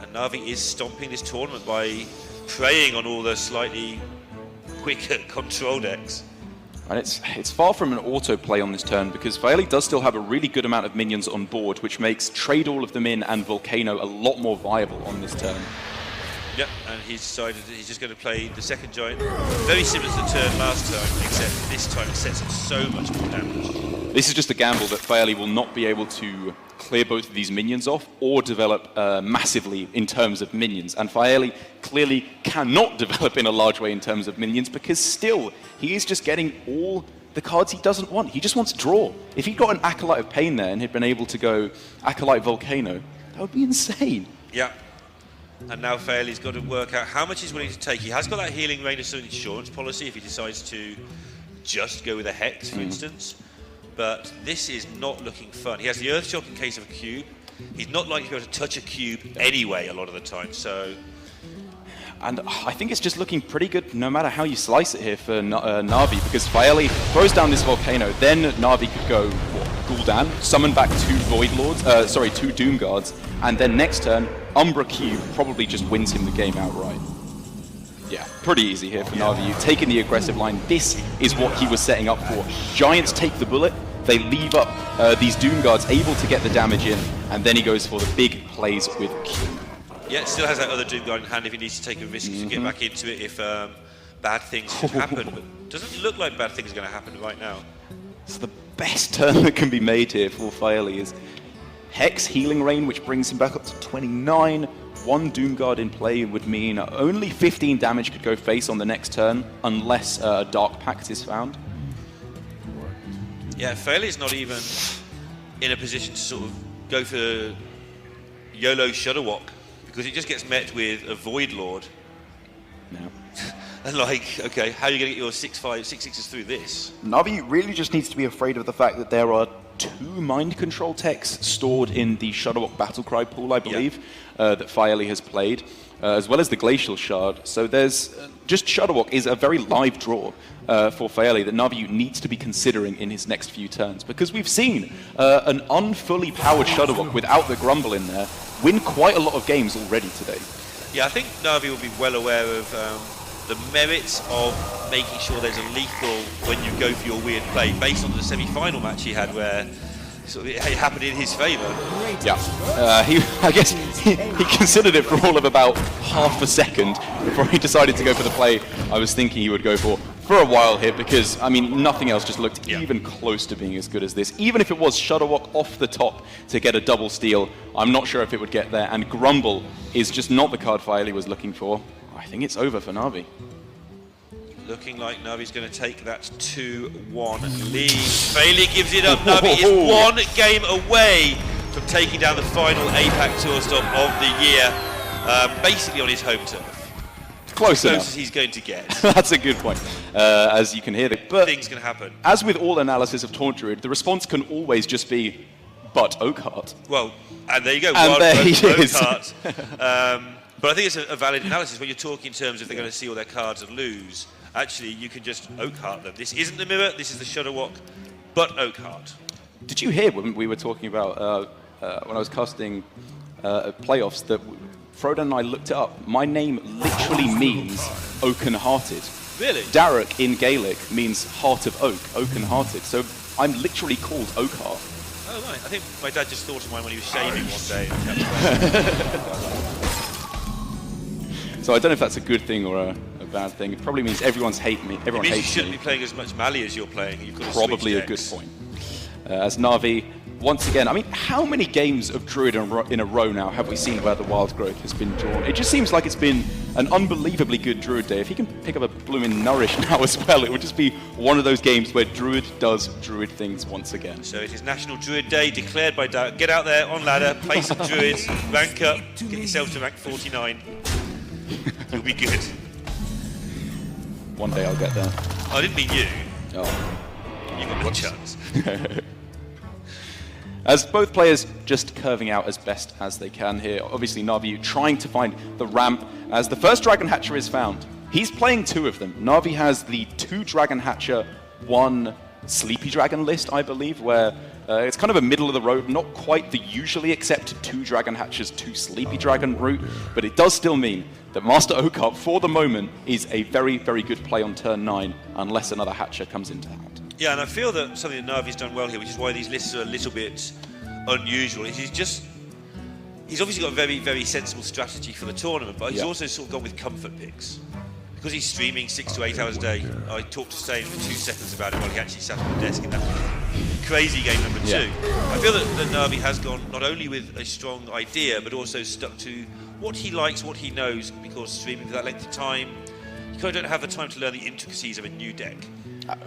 And Navi is stomping this tournament by preying on all the slightly quicker control decks. And it's far from an autoplay on this turn, because Faeli does still have a really good amount of minions on board, which makes trade all of them in and Volcano a lot more viable on this turn. Yep, and he's decided that he's just going to play the second Giant. Very similar to the turn last time, except this time it sets up so much more damage. This is just a gamble that Faeli will not be able to clear both of these minions off or develop massively in terms of minions. And Faeli clearly cannot develop in a large way in terms of minions, because still, he is just getting all the cards he doesn't want. He just wants draw. If he'd got an Acolyte of Pain there and he'd been able to go Acolyte Volcano, that would be insane. Yeah. And now Faeli's got to work out how much he's willing to take. He has got that Healing Rain as an insurance policy if he decides to just go with a Hex, for instance. But this is not looking fun. He has the Earth Shock in case of a Cube. He's not likely to be able to touch a Cube anyway a lot of the time, so... And I think it's just looking pretty good no matter how you slice it here for Navi, because Faeli throws down this Volcano, then Navi could go Gul'dan, summon back 2 Void Lords, 2 Doomguards, and then next turn, Umbra Cube probably just wins him the game outright. Yeah, pretty easy here for Navi. Taking the aggressive line, this is what he was setting up for. Giants take the bullet, they leave up these Doomguards able to get the damage in, and then he goes for the big plays with Cube. Yeah, it still has that other Doomguard in hand if he needs to take a risk to get back into it if bad things should happen. But doesn't look like bad things are going to happen right now. So the best turn that can be made here for Faeli is Hex Healing Rain, which brings him back up to 29. 1 Doomguard in play would mean only 15 damage could go face on the next turn, unless a Dark Pact is found. Yeah, Faeli's not even in a position to sort of go for YOLO Shudderwock, because it just gets met with a Void Lord. No. And like, okay, how are you going to get your 6/5, 6/6s through this? Navi really just needs to be afraid of the fact that there are 2 mind control techs stored in the Shudderwock Battlecry pool, I believe, that Faeli has played, as well as the Glacial Shard. So there's just Shudderwock is a very live draw for Faeli that NaviOOT needs to be considering in his next few turns, because we've seen an unfully powered Shudderwock without the Grumble in there win quite a lot of games already today. Yeah, I think Navi will be well aware of the merits of making sure there's a lethal when you go for your weird play, based on the semi-final match he had where sort of it happened in his favour. Yeah, I guess he considered it for all of about half a second before he decided to go for the play I was thinking he would go for a while here, because, I mean, nothing else just looked even close to being as good as this. Even if it was Shutterwalk off the top to get a double steal, I'm not sure if it would get there, and Grumble is just not the card Faeli was looking for. I think it's over for Navi. Looking like Navi's going to take that 2-1 lead. Faeli gives it up. Navi is one game away from taking down the final APAC Tour stop of the year, basically on his home turf. Close enough. As he's going to get. That's a good point, as you can hear. But things can happen. As with all analysis of Taunt Druid, the response can always just be, but Oakheart. Well, and there you go. And there he is. But I think it's a valid analysis when you're talking in terms of they're going to see all their cards and lose. Actually, you can just Oakheart them. This isn't the mirror, this is the Shutterwalk, but Oakheart. Did you hear when we were talking about, when I was casting playoffs, that Frodo and I looked it up? My name literally means Oaken-hearted. Really? Darek in Gaelic means heart of oak, Oaken-hearted. So I'm literally called Oakheart. Oh, right. I think my dad just thought of mine when he was shaving one day. So I don't know if that's a good thing or a bad thing. It probably means everyone's hating me. Everyone hates me. You shouldn't be playing as much Mali as you're playing. You've got to probably a good point. As Navi, once again, I mean, how many games of Druid in a row now have we seen where the wild growth has been drawn? It just seems like it's been an unbelievably good Druid day. If he can pick up a blooming Nourish now as well, it would just be one of those games where Druid does Druid things once again. So it is National Druid Day, declared by Darek. Get out there on ladder, play some Druids, rank up, get yourself to rank 49. You'll be good. One day I'll get there. I didn't mean you. Oh. You've got no chance. As both players just curving out as best as they can here. Obviously NaviOOT trying to find the ramp as the first Dragon Hatcher is found. He's playing two of them. Navi has the 2 Dragon Hatcher, 1 Sleepy Dragon list, I believe, where it's kind of a middle of the road, not quite the usually accepted 2 Dragon Hatchers, 2 Sleepy Dragon route, but it does still mean that Master Oakheart, for the moment, is a very, very good play on turn 9, unless another Hatcher comes into hand. Yeah, and I feel that something that Navi's done well here, which is why these lists are a little bit unusual, is he's obviously got a very, very sensible strategy for the tournament, but he's also sort of gone with comfort picks. Because he's streaming 6 to 8 hours a day, I talked to Stain for 2 seconds about it while he actually sat on the desk in that crazy game number 2. I feel that Navi has gone not only with a strong idea, but also stuck to what he likes, what he knows, because streaming for that length of time, you kind of don't have the time to learn the intricacies of a new deck.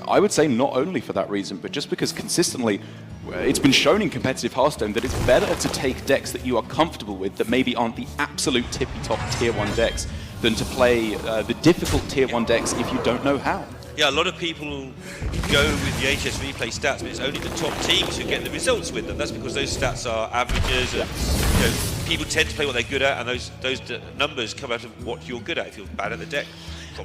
I would say not only for that reason, but just because consistently it's been shown in competitive Hearthstone that it's better to take decks that you are comfortable with, that maybe aren't the absolute tippy-top tier 1 decks, than to play the difficult tier 1 decks if you don't know how. Yeah, a lot of people go with the HS replay stats, but it's only the top teams who get the results with them. That's because those stats are averages, and people tend to play what they're good at, and those numbers come out of what you're good at. If you're bad at the deck,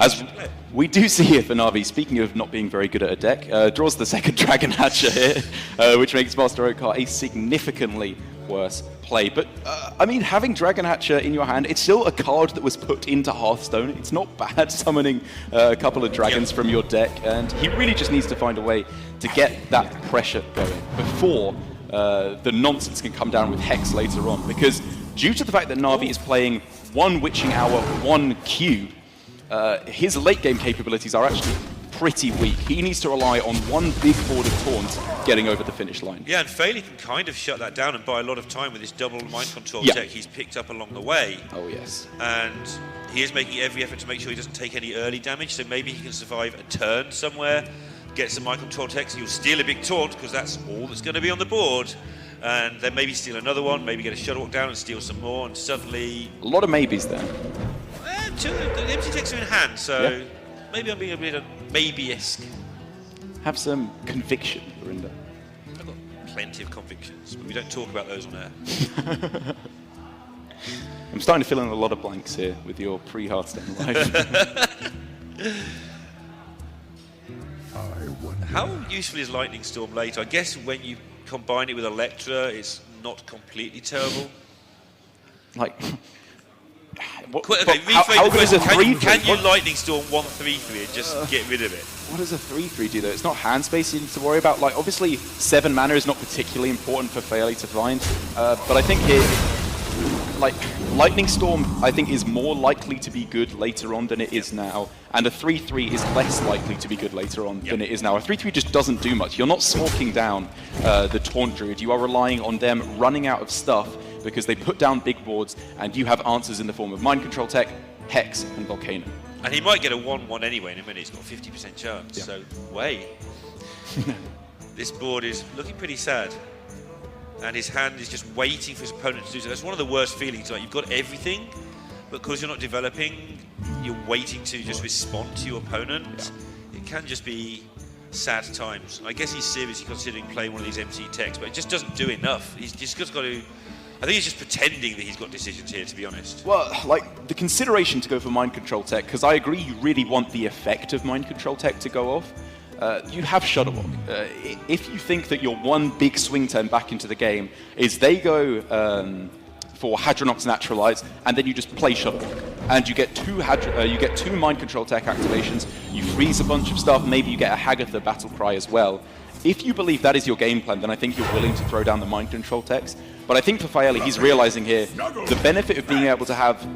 as we do see here for Navi, speaking of not being very good at a deck, draws the second Dragon Hatcher here, which makes Master Oakheart a significantly worse play. But, I mean, having Dragon Hatcher in your hand, it's still a card that was put into Hearthstone. It's not bad summoning a couple of dragons from your deck, and he really just needs to find a way to get that pressure going before the nonsense can come down with Hex later on. Because due to the fact that Navi is playing 1 Witching Hour, 1 Cube, his late game capabilities are actually pretty weak. He needs to rely on 1 big board of taunt getting over the finish line. Yeah, and Faeli can kind of shut that down and buy a lot of time with this double mind control tech he's picked up along the way. Oh yes. And he is making every effort to make sure he doesn't take any early damage, so maybe he can survive a turn somewhere, get some mind control techs, and you'll steal a big taunt because that's all that's going to be on the board. And then maybe steal another one, maybe get a Shutterwalk down and steal some more, and suddenly... A lot of maybes there. The empty techs are in hand, so maybe I'm being a bit maybe-esque. Have some conviction, Verinda. I've got plenty of convictions, but we don't talk about those on air. I'm starting to fill in a lot of blanks here with your pre-Hearthstone life. How useful is Lightning Storm late? I guess when you combine it with Electra, it's not completely terrible. like... Okay, how good is a 3-3? Can you Lightning Storm 1-3-3 and just get rid of it? What does a 3-3 do though? It's not hand space you need to worry about. Like obviously 7 mana is not particularly important for Faeli to find, but I think like Lightning Storm I think is more likely to be good later on than it is now, and a 3-3 is less likely to be good later on than it is now. A 3-3 just doesn't do much. You're not smoking down the Taunt Druid. You are relying on them running out of stuff because they put down big boards and you have answers in the form of Mind Control Tech, Hex, and Volcano. And he might get a 1-1 anyway in a minute. He's got a 50% chance. So, wait. This board is looking pretty sad. And his hand is just waiting for his opponent to do so. That's one of the worst feelings. Like, you've got everything, but because you're not developing, you're waiting to just respond to your opponent. It can just be sad times. I guess he's seriously considering playing one of these MC techs, but it just doesn't do enough. He's just got to... I think he's just pretending that he's got decisions here, to be honest. Well, like, the consideration to go for Mind Control Tech, because I agree you really want the effect of Mind Control Tech to go off, you have Shudderwock. If you think that your one big swing turn back into the game is they go for Hadronox Naturalize, and then you just play Shudderwock, and you get two Mind Control Tech activations, you freeze a bunch of stuff, maybe you get a Hagatha Battle Cry as well. If you believe that is your game plan, then I think you're willing to throw down the Mind Control Techs. But I think for Faeli, he's realizing here the benefit of being able to have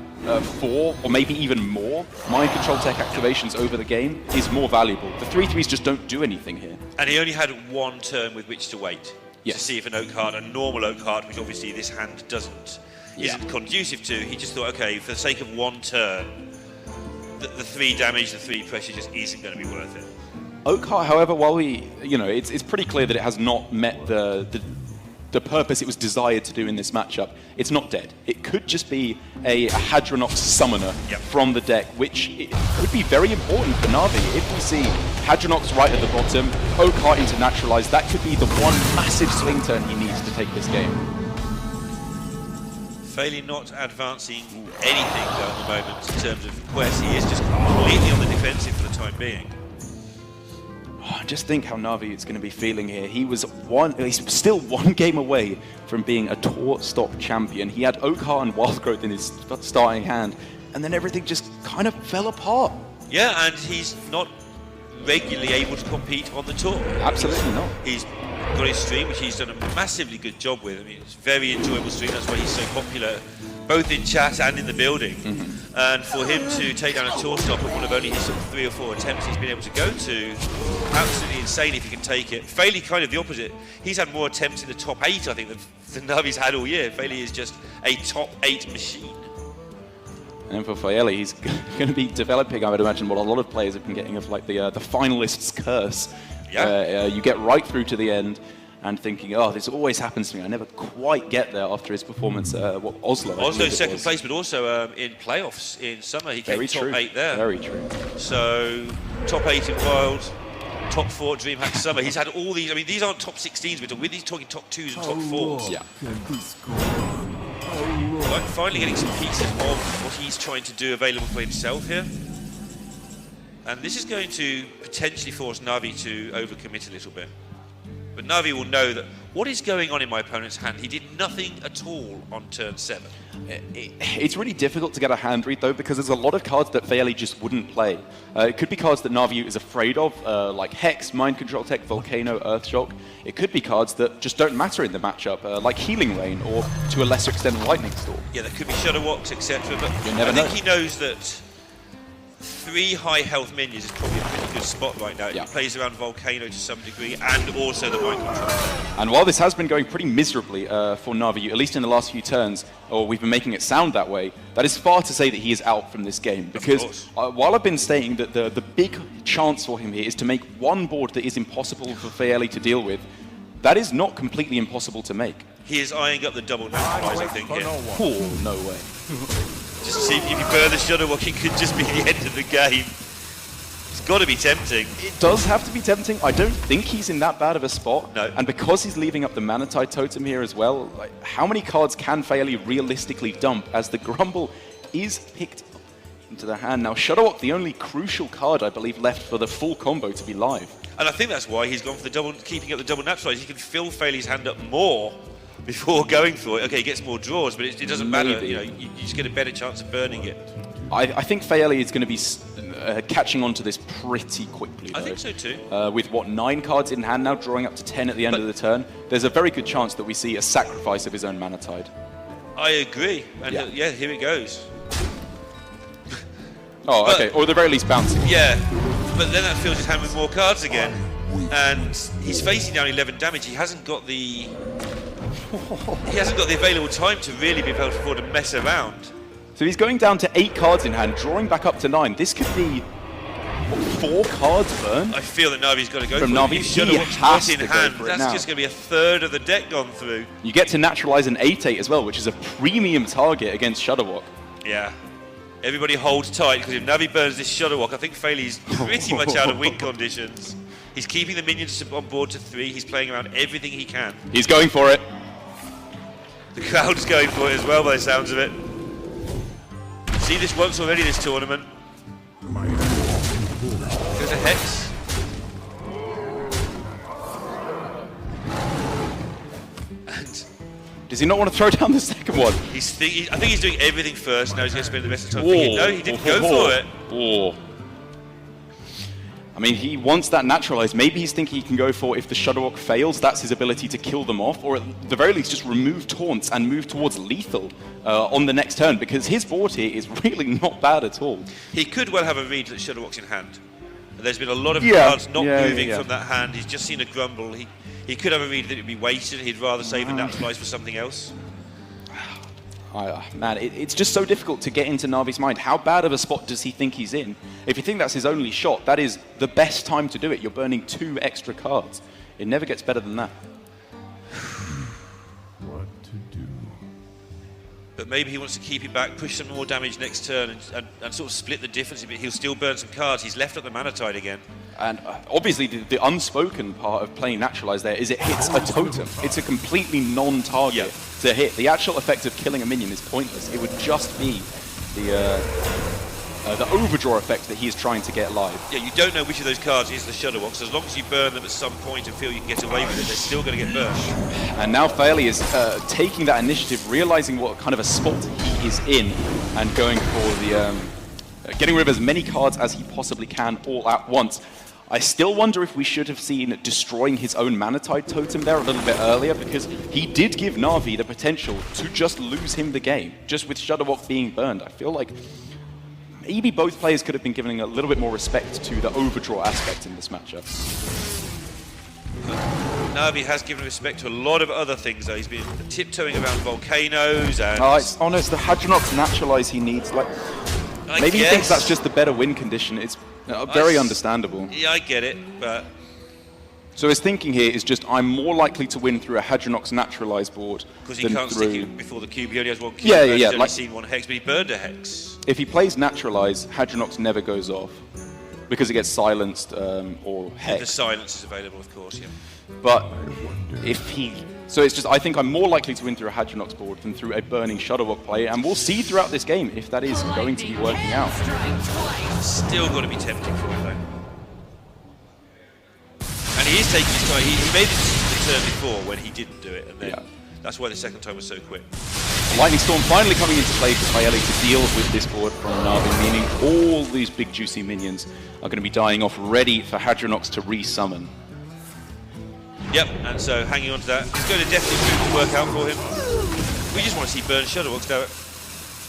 4 or maybe even more Mind Control Tech activations over the game is more valuable. The 3-3s just don't do anything here. And he only had 1 turn with which to wait. Yes. To see if an Oak Heart, a normal Oak Heart, which obviously this hand isn't conducive to, he just thought, okay, for the sake of 1 turn, the 3 damage, the 3 pressure just isn't going to be worth it. Oak Heart, however, while it's pretty clear that it has not met the purpose it was desired to do in this matchup. It's not dead. It could just be a Hadronox summoner from the deck, which could be very important for Navi. If we see Hadronox right at the bottom, Oak Heart into Naturalize, that could be the one massive swing turn he needs to take this game. Faeli not advancing anything though at the moment in terms of quests. He is just completely on the defensive for the time being. Just think how Navi is going to be feeling here. He's still 1 game away from being a tour stop champion. He had Oak Heart and Wild Growth in his starting hand, and then everything just kind of fell apart. Yeah, and he's not regularly able to compete on the tour. Absolutely not. He's got his stream, which he's done a massively good job with. I mean, it's a very enjoyable stream. That's why he's so popular, both in chat and in the building. And for him to take down a tour stop at one of only his sort of 3 or 4 attempts he's been able to go to, absolutely insane if he can take it. Faeli kind of the opposite. He's had more attempts in the top 8, I think, than Navi's had all year. Faeli is just a top 8 machine. And for Faeli, he's going to be developing, I would imagine, what a lot of players have been getting of like the finalist's curse. Yeah. You get right through to the end and thinking, oh, this always happens to me. I never quite get there after his performance Oslo. Oslo's second place, but also in playoffs in summer. He came top 8 there. Very true. So, top 8 in Wild, top 4 DreamHack Summer. He's had all these, I mean, these aren't top 16s, but he's talking top 2s and top 4s. Yeah. Like finally getting some pieces of what he's trying to do available for himself here. And this is going to potentially force Navi to overcommit a little bit. But Navi will know that what is going on in my opponent's hand? He did nothing at all on turn 7. It's really difficult to get a hand read though, because there's a lot of cards that Faeli just wouldn't play. It could be cards that NaviOOT is afraid of, like Hex, Mind Control Tech, Volcano, Earthshock. It could be cards that just don't matter in the matchup, like Healing Rain, or to a lesser extent Lightning Storm. Yeah, there could be Shudderwocks, etc. But You never I know. think he knows that 3 high health minions is probably a pretty good spot right now. Yeah. He plays around Volcano to some degree, and also the Mind Control. And while this has been going pretty miserably for NaviOOT, at least in the last few turns, or we've been making it sound that way, that is far to say that he is out from this game. Because while I've been saying that the big chance for him here is to make one board that is impossible for Faeli to deal with, that is not completely impossible to make. He is eyeing up the double naturalize, I think, here. Oh, no way. Just to see if you burn the Shudderwock, it could just be the end of the game. It's got to be tempting. It does have to be tempting. I don't think he's in that bad of a spot. No. And because he's leaving up the Manatide Totem here as well, like, how many cards can Faeli realistically dump as the Grumble is picked up into their hand? Now, Shudderwock, the only crucial card, I believe, left for the full combo to be live. And I think that's why he's gone for the double, keeping up the double naturalize. He can fill Faeli's hand up more before going for it. Okay, he gets more draws, but it doesn't matter. Maybe. You know, you just get a better chance of burning it. I think Faeli is going to be catching on to this pretty quickly, though. I think so too. With what, 9 cards in hand now, drawing up to 10 at the end of the turn, there's a very good chance that we see a sacrifice of his own Mana Tide. I agree. And yeah, here it goes. Oh, but, okay. Or at the very least bouncing. Yeah, but then that fills his hand with more cards again. And he's facing down 11 damage. He hasn't got the available time to really be able to afford to mess around. So he's going down to 8 cards in hand, drawing back up to 9. This could be, what, 4 cards burned? I feel that Navi's got to go from for Navi. it. He has to in go hand. for it That's now. just going to be a third of the deck gone through. You get to naturalize an 8/8 as well, which is a premium target against Shudderwock. Yeah. Everybody holds tight, because if Navi burns this Shudderwock, I think Faeli's pretty much out of win conditions. He's keeping the minions on board to 3. He's playing around everything he can. He's going for it. The crowd's going for it as well, by the sounds of it. See this once already this tournament. Goes a Hex. And does he not want to throw down the second one? I think he's doing everything first. Now he's going to spend the rest of the time thinking. No, he didn't go for it. Oh. I mean, he wants that naturalized. Maybe he's thinking he can go for, if the Shudderwock fails, that's his ability to kill them off, or at the very least just remove taunts and move towards lethal on the next turn, because his board here is really not bad at all. He could well have a read that Shudderwock's in hand. There's been a lot of cards not moving from that hand. He's just seen a grumble. He could have a read that it'd be wasted. He'd rather save the naturalize for something else. Man, it's just so difficult to get into Navi's mind. How bad of a spot does he think he's in? If you think that's his only shot, that is the best time to do it. You're burning 2 extra cards. It never gets better than that. What to do? But maybe he wants to keep it back, push some more damage next turn, and sort of split the difference. But he'll still burn some cards. He's left up the Mana Tide again. And obviously the unspoken part of playing Naturalize there is it hits a totem. It's a completely non-target to hit. The actual effect of killing a minion is pointless. It would just be the overdraw effect that he is trying to get live. Yeah, you don't know which of those cards is the Shudderwock, so as long as you burn them at some point and feel you can get away with it, they're still going to get burned. And now Faeli is taking that initiative, realizing what kind of a spot he is in, and going for the getting rid of as many cards as he possibly can all at once. I still wonder if we should have seen destroying his own Mana Tide totem there a little bit earlier, because he did give Navi the potential to just lose him the game, just with Shudderwock being burned. I feel like maybe both players could have been giving a little bit more respect to the overdraw aspect in this matchup. Navi has given respect to a lot of other things, though. He's been tiptoeing around volcanoes and... It's honest, the Hadronox Naturalize he needs. Like, maybe he thinks that's just the better win condition. It's very understandable. Yeah, I get it, but... So his thinking here is just, I'm more likely to win through a Hadronox Naturalize board because he can't stick it before the cube. He only has one cube. Yeah. He's only seen 1 hex, but he burned a hex. If he plays Naturalize, Hadronox never goes off because it gets silenced or hex. The silence is available, of course, yeah. But if he... So it's just, I think I'm more likely to win through a Hadronox board than through a burning Shudderwock play, and we'll see throughout this game if that is going to be working out. Still got to be tempting for him, though. And he is taking his time. He made it the turn before when he didn't do it, and then that's why the second time was so quick. Lightning Storm finally coming into play for Faeli to deal with this board from Navi, meaning all these big juicy minions are going to be dying off, ready for Hadronox to re-summon. Yep, and so hanging on to that, it's going to definitely work out for him. We just want to see burn Shudderwocks, do it.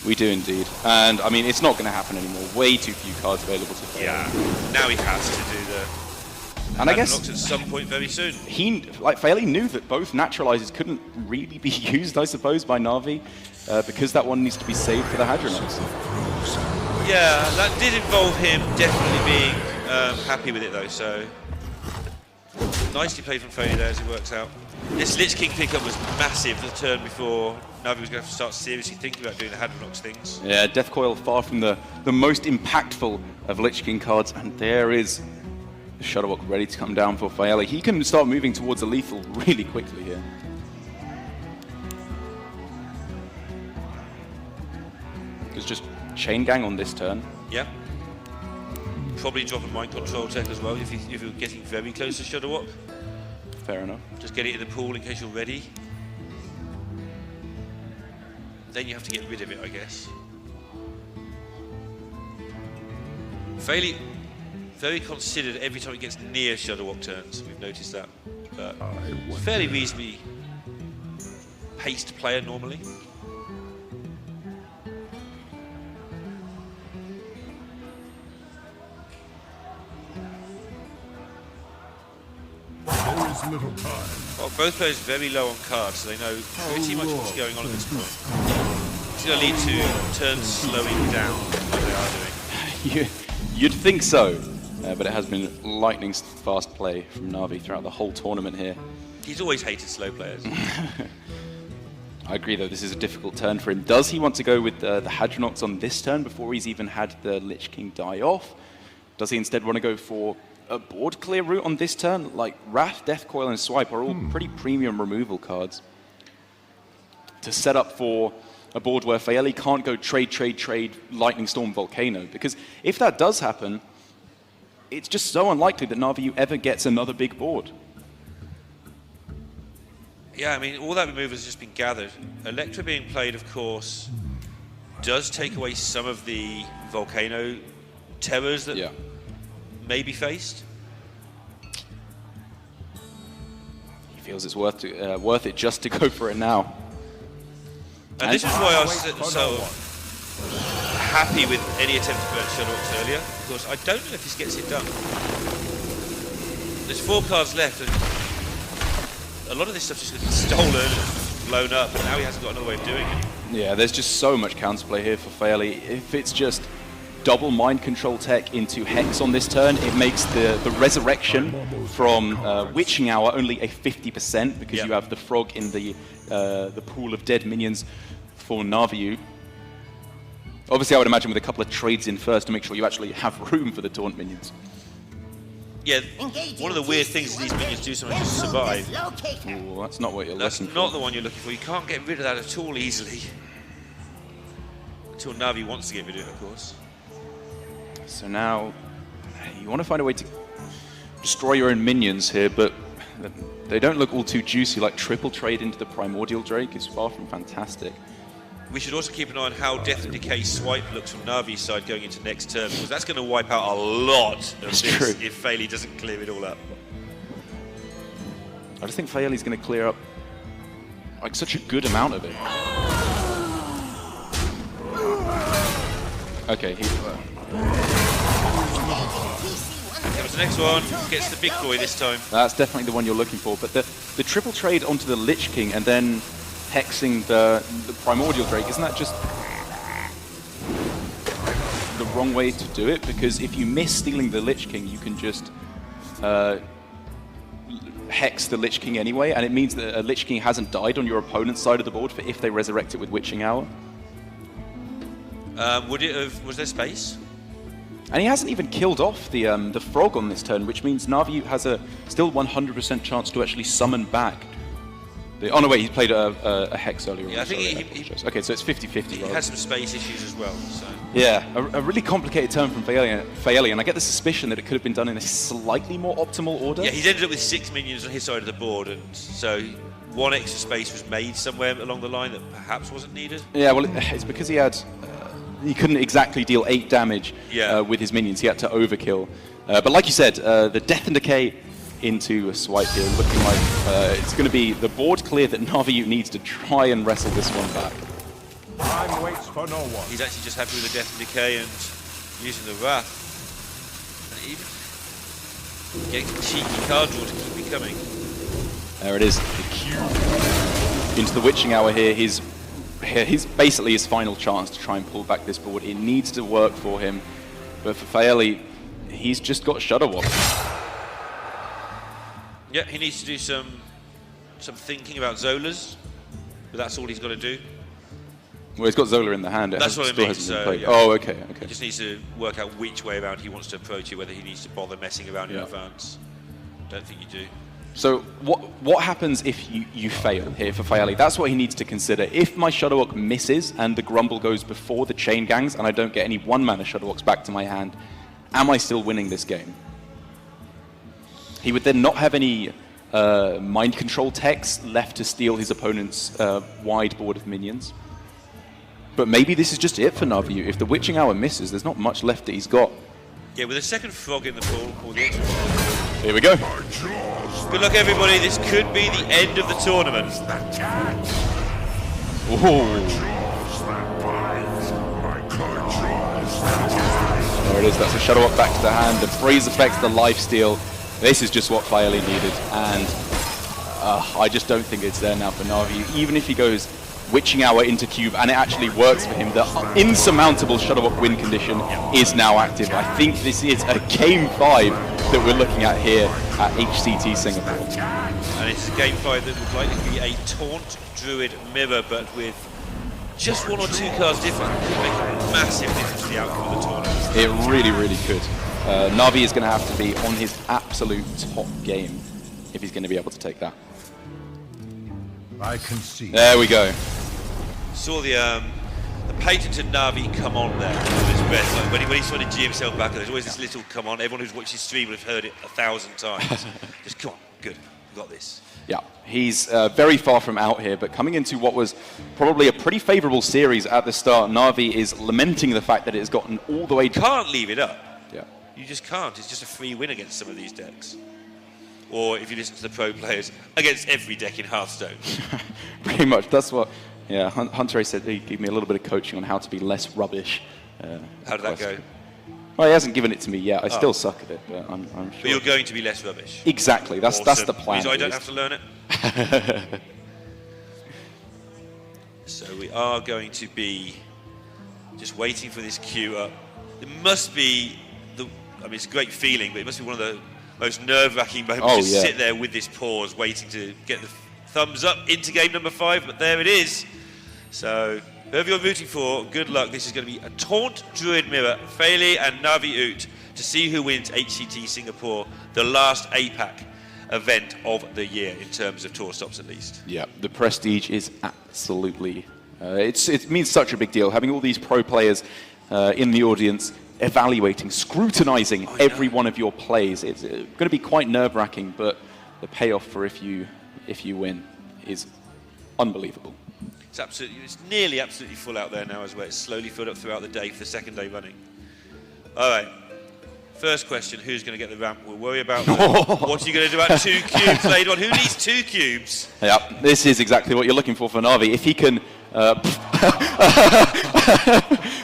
We do indeed, and I mean it's not going to happen anymore. Way too few cards available to Faeli. Yeah, now he has to do the. And I guess at some point very soon. Faeli knew that both naturalizers couldn't really be used, I suppose, by Navi, because that one needs to be saved for the Hadronox. Yeah, that did involve him definitely being happy with it though. So nicely played from Faeli there as it works out. This Lich King pickup was massive the turn before Navi was going to have to start seriously thinking about doing the Hadronox things. Yeah, Death Coil far from the most impactful of Lich King cards, and there is the Shudderwock ready to come down for Faeli. He can start moving towards a lethal really quickly here. There's just Chain Gang on this turn. Yeah. Probably drop a mind control tech as well if you're getting very close to Shudderwock. Fair enough. Just get it in the pool in case you're ready. then you have to get rid of it, I guess. Faeli, very considered every time it gets near Shudderwock turns. We've noticed that. But fairly reasonably paced player normally. Little time. Well, both players very low on cards, so they know pretty much what's going on at this point. It's going to lead to turns slowing down like they are doing. You'd think so, but it has been lightning fast play from Navi throughout the whole tournament here. He's always hated slow players. I agree, though, this is a difficult turn for him. Does he want to go with the Hadronox on this turn before he's even had the Lich King die off? Does he instead want to go for a board clear route on this turn? Like Wrath, Death Coil, and Swipe are all pretty premium removal cards to set up for a board where Faeli can't go trade, Lightning Storm, Volcano. Because if that does happen, it's just so unlikely that NaviOOT ever gets another big board. Yeah, I mean, all that removal has just been gathered. Electra being played, of course, does take away some of the Volcano terrors that may be faced. He feels it's worth it just to go for it now. And this is why I was so happy with any attempt to burn Shudderwocks earlier, because I don't know if this gets it done. There's 4 cards left, and a lot of this stuff just gets stolen and blown up, and now he hasn't got another way of doing it. Yeah, there's just so much counterplay here for Faeli. If it's just double mind control tech into Hex on this turn, it makes the resurrection from Witching Hour only a 50% because you have the frog in the pool of dead minions for NaviOOT. Obviously, I would imagine with a couple of trades in first to make sure you actually have room for the taunt minions. Yeah, one of the weird things is these minions do something to survive. Ooh, that's not what you're That's looking for. not the one you're looking for. You can't get rid of that at all easily. Until Navi wants to get rid of it, of course. So now, you want to find a way to destroy your own minions here, but they don't look all too juicy. Like triple trade into the Primordial Drake is far from fantastic. We should also keep an eye on how Death and Decay swipe looks from Navi's side going into next turn, because that's going to wipe out a lot of this if Faeli doesn't clear it all up. I just think Faeli's going to clear up like such a good amount of it. Okay, Comes the next one, gets the big boy this time. That's definitely the one you're looking for, but the triple trade onto the Lich King and then hexing the Primordial Drake, isn't that just the wrong way to do it? Because if you miss stealing the Lich King, you can just hex the Lich King anyway, and it means that a Lich King hasn't died on your opponent's side of the board for if they resurrect it with Witching Hour. Would it have? Was there space? And he hasn't even killed off the frog on this turn, which means NaviOOT has a still 100% chance to actually summon back. Oh no, wait, he played a Hex earlier. Yeah, I think okay, so it's 50-50. He had some space issues as well. So. Yeah, a really complicated turn from Faeli, and I get the suspicion that it could have been done in a slightly more optimal order. Yeah, he's ended up with 6 minions on his side of the board, and so one extra space was made somewhere along the line that perhaps wasn't needed. Yeah, well, it's because he had... he couldn't exactly deal 8 damage with his minions. He had to overkill. But like you said, the Death and Decay into a swipe here, looking like it's going to be the board clear that NaviOOT needs to try and wrestle this one back. Time waits for no one. He's actually just happy with the Death and Decay and using the Wrath. And even getting some cheeky card draw to keep it coming. There it is. The cube into the Witching Hour here. He's basically his final chance to try and pull back this board. It needs to work for him. But for Faeli, he's just got Shudderwock. Yeah, he needs to do some thinking about Zolas, but that's all he's got to do. Well, he's got Zola in the hand. That's what I mean. So, yeah. Oh, okay. He just needs to work out which way around he wants to approach it, whether he needs to bother messing around in advance. Don't think you do. So what happens if you fail here for Faeli? That's what he needs to consider. If my Shudderwock misses and the Grumble goes before the Chain Gangs and I don't get any 1-mana Shudderwocks back to my hand, am I still winning this game? He would then not have any mind control techs left to steal his opponent's wide board of minions. But maybe this is just it for NaviOOT. If the Witching Hour misses, there's not much left that he's got. Yeah, with a second frog in the pool, or the extra. Here we go. Good luck, everybody. This could be the end of the tournament. Ooh. There it is. That's a shuttle up back to the hand. The freeze effects, the lifesteal. This is just what Faeli needed, and I just don't think it's there now for Navi. Even if he goes Witching Hour into cube and it actually works for him, the insurmountable Shuttlebot win condition is now active. I think this is a Game 5 that we're looking at here at HCT Singapore. And it's a Game 5 that would likely be a Taunt Druid mirror, but with just 1 or 2 cards different. It could make a massive difference to the outcome of the tournament. It really, really could. Navi is going to have to be on his absolute top game if he's going to be able to take that. I can see. There we go. Saw the patented Navi come on there with his breath. Like when he's trying to G himself back, there's always this little come on. Everyone who's watched his stream would have heard it 1,000 times. Just come on, good, we got this. Yeah, he's very far from out here, but coming into what was probably a pretty favourable series at the start, Navi is lamenting the fact that it has gotten all the way... You can't leave it up. Yeah. You just can't. It's just a free win against some of these decks. Or if you listen to the pro players, against every deck in Hearthstone. Pretty much, that's what... Yeah, Hunter said he gave me a little bit of coaching on how to be less rubbish. How did that go? Well, he hasn't given it to me yet. I still suck at it, but I'm sure. But you're going to be less rubbish. Exactly, that's the plan. Means I don't have to learn it. So we are going to be just waiting for this queue up. It must be I mean, it's a great feeling, but it must be one of the most nerve-wracking moments. Just sit there with this pause, waiting to get the thumbs up into game number 5. But there it is. So whoever you're rooting for, good luck. This is going to be a Taunt Druid mirror, Faeli and NaviOOT, to see who wins HCT Singapore, the last APAC event of the year in terms of tour stops, at least. Yeah, the prestige is absolutely... it means such a big deal. Having all these pro players in the audience, evaluating, scrutinizing every one of your plays. It's going to be quite nerve-wracking, but the payoff for if you win is unbelievable. It's nearly absolutely full out there now as well. It's slowly filled up throughout the day for the second day running. All right. First question, who's going to get the ramp? We'll worry about what are you going to do about 2 cubes later on? Who needs 2 cubes? Yeah, this is exactly what you're looking for Navi. If he can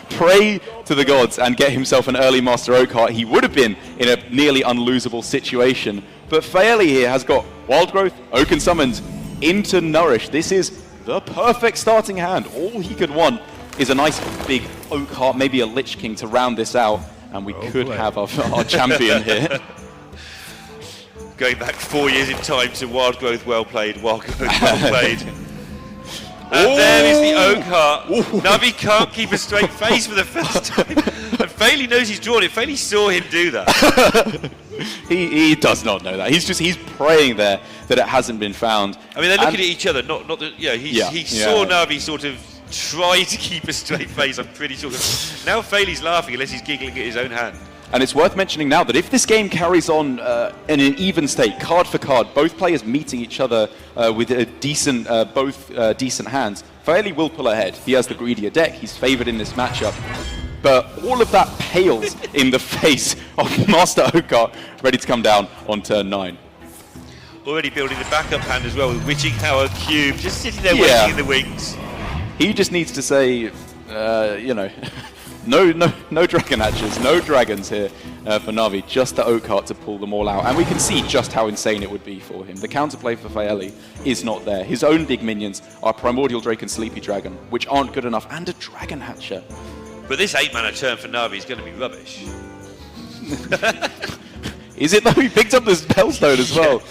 pray to the gods and get himself an early Master Oak, he would have been in a nearly unlosable situation. But Faeli here has got Wild Growth, Oaken Summons into Nourish. This is the perfect starting hand. All he could want is a nice big Oak Heart, maybe a Lich King to round this out. And we could have our champion here. Going back 4 years in time to Wild Growth, well played, Wild Growth, well played. And there is the Oak Heart. Navi can't keep a straight face for the first time. And Faeli knows he's drawn it. Faeli saw him do that. He does not know that. He's praying there that it hasn't been found. I mean, they're looking at each other, not that, he saw Navi sort of try to keep a straight face, I'm pretty sure. Now Faeli's laughing unless he's giggling at his own hand. And it's worth mentioning now that if this game carries on in an even state, card for card, both players meeting each other with a decent, decent hands, Faeli will pull ahead. He has the greedier deck, he's favoured in this matchup. But all of that pales in the face of Master Oak, ready to come down on turn 9. Already building the backup hand as well with Witching Hour Cube, just sitting there waiting in the wings. He just needs to say, no dragon hatches, no dragons here for Navi, just the Oak Heart to pull them all out. And we can see just how insane it would be for him. The counterplay for Faeli is not there. His own big minions are Primordial Drake and Sleepy Dragon, which aren't good enough, and a Dragon Hatcher. But this 8-mana turn for Navi is going to be rubbish. Is it though? He picked up the Spellstone as well.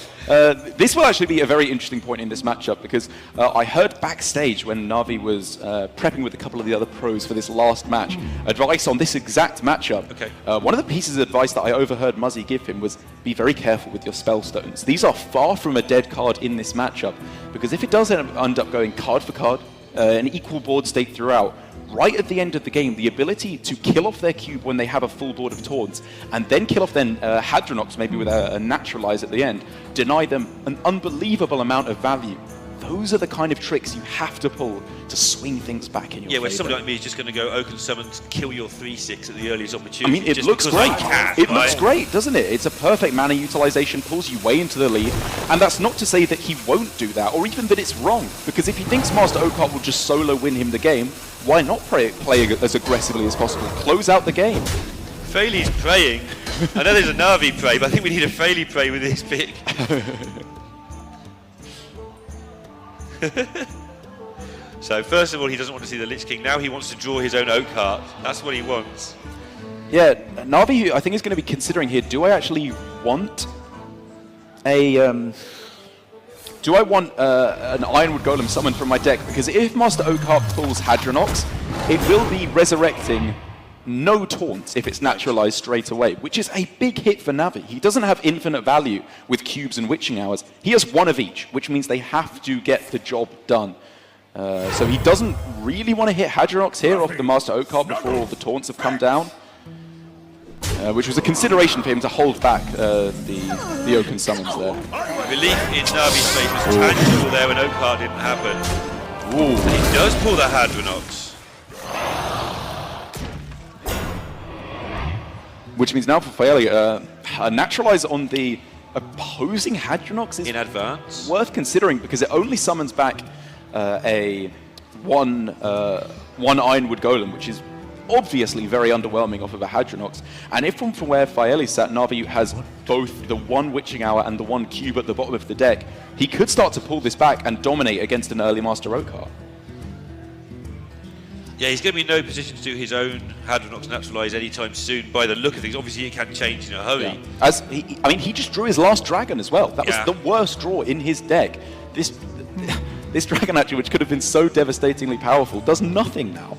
This will actually be a very interesting point in this matchup because I heard backstage when Navi was prepping with a couple of the other pros for this last match, advice on this exact matchup. Okay. One of the pieces of advice that I overheard Muzzy give him was be very careful with your Spellstones. These are far from a dead card in this matchup because if it does end up going card for card, an equal board state throughout, right at the end of the game, the ability to kill off their cube when they have a full board of taunts, and then kill off their Hadronox maybe with a naturalize at the end, deny them an unbelievable amount of value. those are the kind of tricks you have to pull to swing things back in your Yeah, where favor. somebody like me is just going to go Oaken Summon, kill your 3/6 at the earliest opportunity. I mean, it just looks because great. I can, It looks right? great, doesn't it? It's a perfect mana utilization, pulls you way into the lead, and that's not to say that he won't do that, or even that it's wrong, because if he thinks Master Okart will just solo win him the game, why not play as aggressively as possible? Close out the game. Faeli's praying. I know there's a Navi pray, but I think we need a Faeli pray with this pick. So first of all, he doesn't want to see the Lich King. Now he wants to draw his own Okart. That's what he wants. Yeah, Navi, I think, is going to be considering here, do I actually want a... do I want an Ironwood Golem summoned from my deck? Because if Master Okart pulls Hadronox, it will be resurrecting no taunts if it's naturalized straight away, which is a big hit for Navi. He doesn't have infinite value with cubes and witching hours. He has one of each, which means they have to get the job done. So he doesn't really want to hit Hadronox here off the Master Okart before all the taunts have come down, which was a consideration for him to hold back the Oaken summons there. Relief in Navi's face was tangible there when Okart didn't happen. Ooh. And he does pull the Hadronox. Which means now for Faeli, a naturalize on the opposing Hadronox is In advance. worth considering because it only summons back one Ironwood Golem, which is obviously very underwhelming off of a Hadronox. And if from where Faeli sat, NaviOOT has both the one Witching Hour and the one cube at the bottom of the deck, he could start to pull this back and dominate against an early Master Okart. Yeah, he's going to be in no position to do his own Hadronox naturalize anytime soon by the look of things. Obviously, it can change in a hurry. Yeah. I mean, he just drew his last dragon as well. That was Yeah. the worst draw in his deck. This dragon actually, which could have been so devastatingly powerful, does nothing now.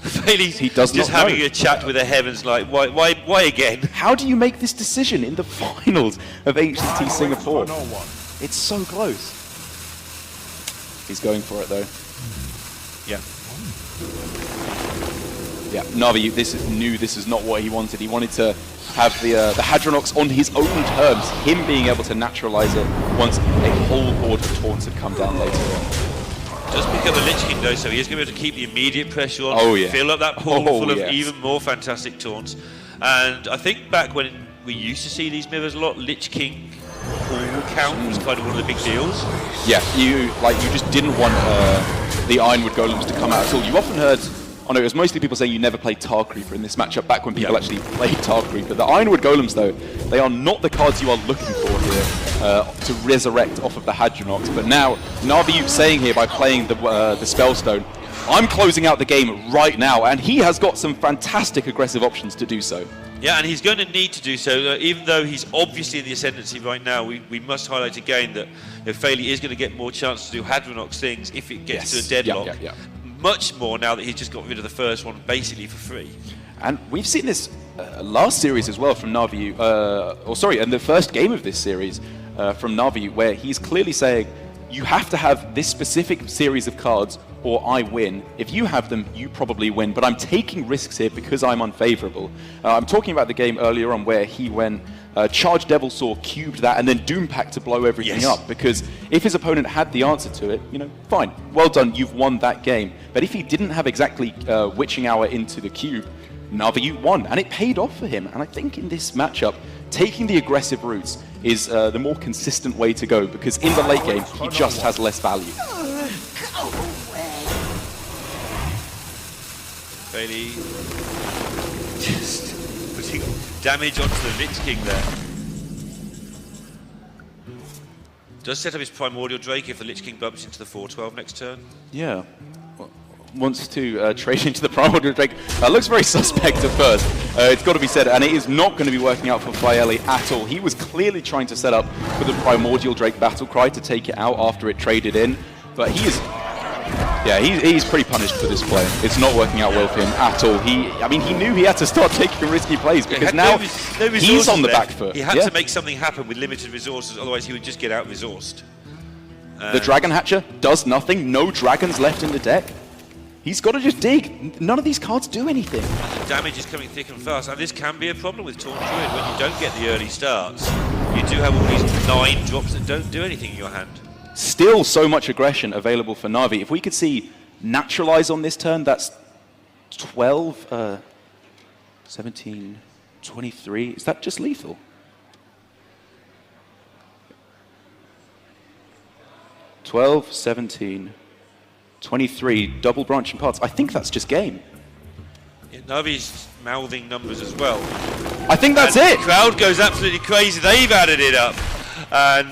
Faeli's He does just not know. having a chat with the heavens like, why again? How do you make this decision in the finals of HCT Singapore? It's so close. He's going for it though. Yeah. Yeah, Navi, this is not what he wanted. He wanted to have the Hadronox on his own terms, him being able to naturalize it once a whole horde of taunts had come down later on. Just pick up the Lich King though, so he is going to be able to keep the immediate pressure on, Oh, yeah. fill up that pool full of yes. even more fantastic taunts. And I think back when we used to see these mirrors a lot, Lich King pool count was kind of one of the big deals. Yeah, you just didn't want the Ironwood Golems to come out at all. You often heard, oh no, it was mostly people saying you never played Tar Creeper in this matchup back when people actually played Tar Creeper. The Ironwood Golems though, they are not the cards you are looking for here to resurrect off of the Hadronox. But now, NaviOOT saying here by playing the Spellstone, I'm closing out the game right now, and he has got some fantastic aggressive options to do so. Yeah, and he's going to need to do so. Even though he's obviously in the ascendancy right now, we must highlight again that Faeli is going to get more chance to do Hadronox things if it gets to a deadlock. Yeah. Much more now that he's just got rid of the first one basically for free. And we've seen this last series as well from NaviOOT, and the first game of this series from NaviOOT, where he's clearly saying, you have to have this specific series of cards or I win. If you have them, you probably win, but I'm taking risks here because I'm unfavorable. I'm talking about the game earlier on where he went Charge Devil Saw, cubed that, and then Doom Pack to blow everything up, because if his opponent had the answer to it, fine, well done, you've won that game. But if he didn't have exactly Witching Hour into the cube, NaviOOT won, and it paid off for him. And I think in this matchup, taking the aggressive routes is the more consistent way to go, because in the late game, he just has less value. Faeli just putting damage onto the Lich King there. Does set up his Primordial Drake if the Lich King bumps into the 4/12 next turn. Yeah. Wants to trade into the Primordial Drake. Looks very suspect at first, it's got to be said, and it is not going to be working out for Faeli at all. He was clearly trying to set up for the Primordial Drake Battlecry to take it out after it traded in, but he's pretty punished for this play. It's not working out well for him at all. He knew he had to start taking risky plays because now he's on the back foot. He had to make something happen with limited resources, otherwise he would just get out-resourced. The Dragon Hatcher does nothing, no dragons left in the deck. He's got to just dig. None of these cards do anything. The damage is coming thick and fast, and this can be a problem with Taunt Druid when you don't get the early starts. you do have all these 9 drops that don't do anything in your hand. Still so much aggression available for Navi. If we could see Naturalize on this turn, that's 12, 17, 23. Is that just lethal? 12, 17, 23, double branching parts. I think that's just game. Yeah, Navi's mouthing numbers as well. I think that's it. The crowd goes absolutely crazy. They've added it up. And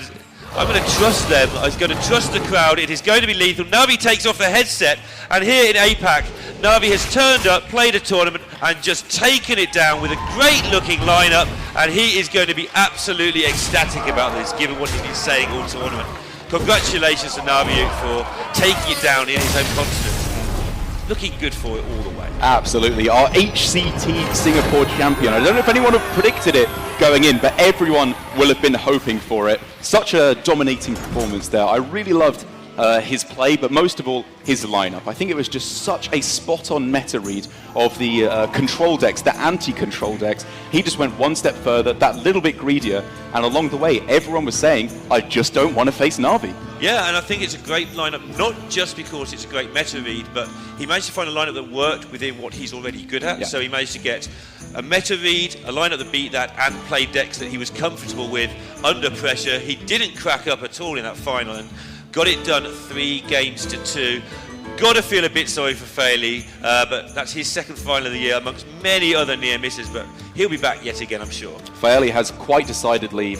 I'm going to trust them. I'm going to trust the crowd. It is going to be lethal. Navi takes off the headset. And here in APAC, Navi has turned up, played a tournament, and just taken it down with a great-looking lineup. And he is going to be absolutely ecstatic about this, given what he's been saying all tournament. Congratulations to NaviOOT for taking it down in his own continent. Looking good for it all the way. Absolutely. Our HCT Singapore champion. I don't know if anyone had predicted it going in, but everyone will have been hoping for it. Such a dominating performance there. I really loved his play, but most of all, his lineup. I think it was just such a spot-on meta read of the control decks, the anti-control decks. He just went one step further, that little bit greedier, and along the way, everyone was saying, I just don't want to face Navi. Yeah, and I think it's a great lineup, not just because it's a great meta read, but he managed to find a lineup that worked within what he's already good at. Yeah. So he managed to get a meta read, a lineup that beat that, and play decks that he was comfortable with under pressure. He didn't crack up at all in that final, and got it done 3 games to 2. Got to feel a bit sorry for Faeli, but that's his second final of the year amongst many other near misses, but he'll be back yet again, I'm sure. Faeli has quite decidedly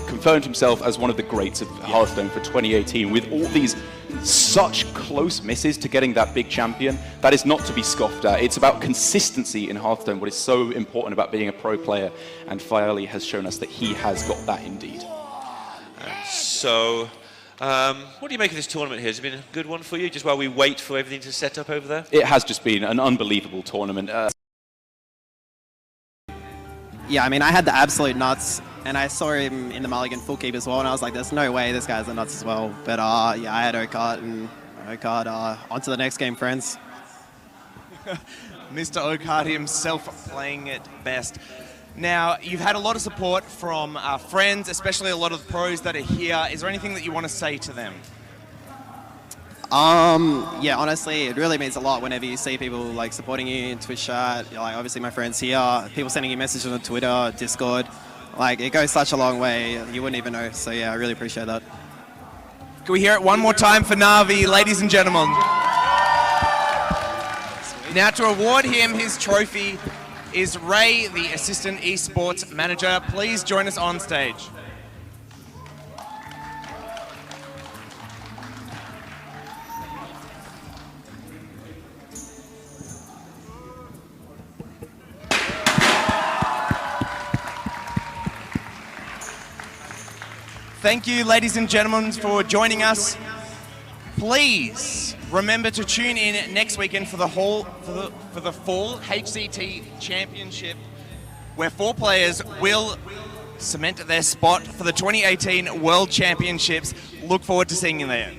confirmed himself as one of the greats of Hearthstone for 2018 with all these such close misses to getting that big champion. That is not to be scoffed at. It's about consistency in Hearthstone, what is so important about being a pro player, and Faeli has shown us that he has got that indeed. So what do you make of this tournament here? Has it been a good one for you, just while we wait for everything to set up over there? It has just been an unbelievable tournament. Yeah, I mean, I had the absolute nuts, and I saw him in the Mulligan full keep as well, and I was like, there's no way this guy's the nuts as well. But yeah, I had Okart, and Okart, on to the next game, friends. Mr. Okart himself playing it best. Now, you've had a lot of support from friends, especially a lot of the pros that are here. Is there anything that you want to say to them? Yeah, honestly, it really means a lot whenever you see people like supporting you in Twitch chat, like obviously my friends here, people sending you messages on Twitter, Discord. Like, it goes such a long way, you wouldn't even know. So yeah, I really appreciate that. Can we hear it one more time for Navi, ladies and gentlemen? Now, to award him his trophy is Ray, the Assistant Esports Manager. Please join us on stage. Thank you, ladies and gentlemen, for joining us. Please remember to tune in next weekend for the fall HCT Championship, where 4 players will cement their spot for the 2018 World Championships. Look forward to seeing you there.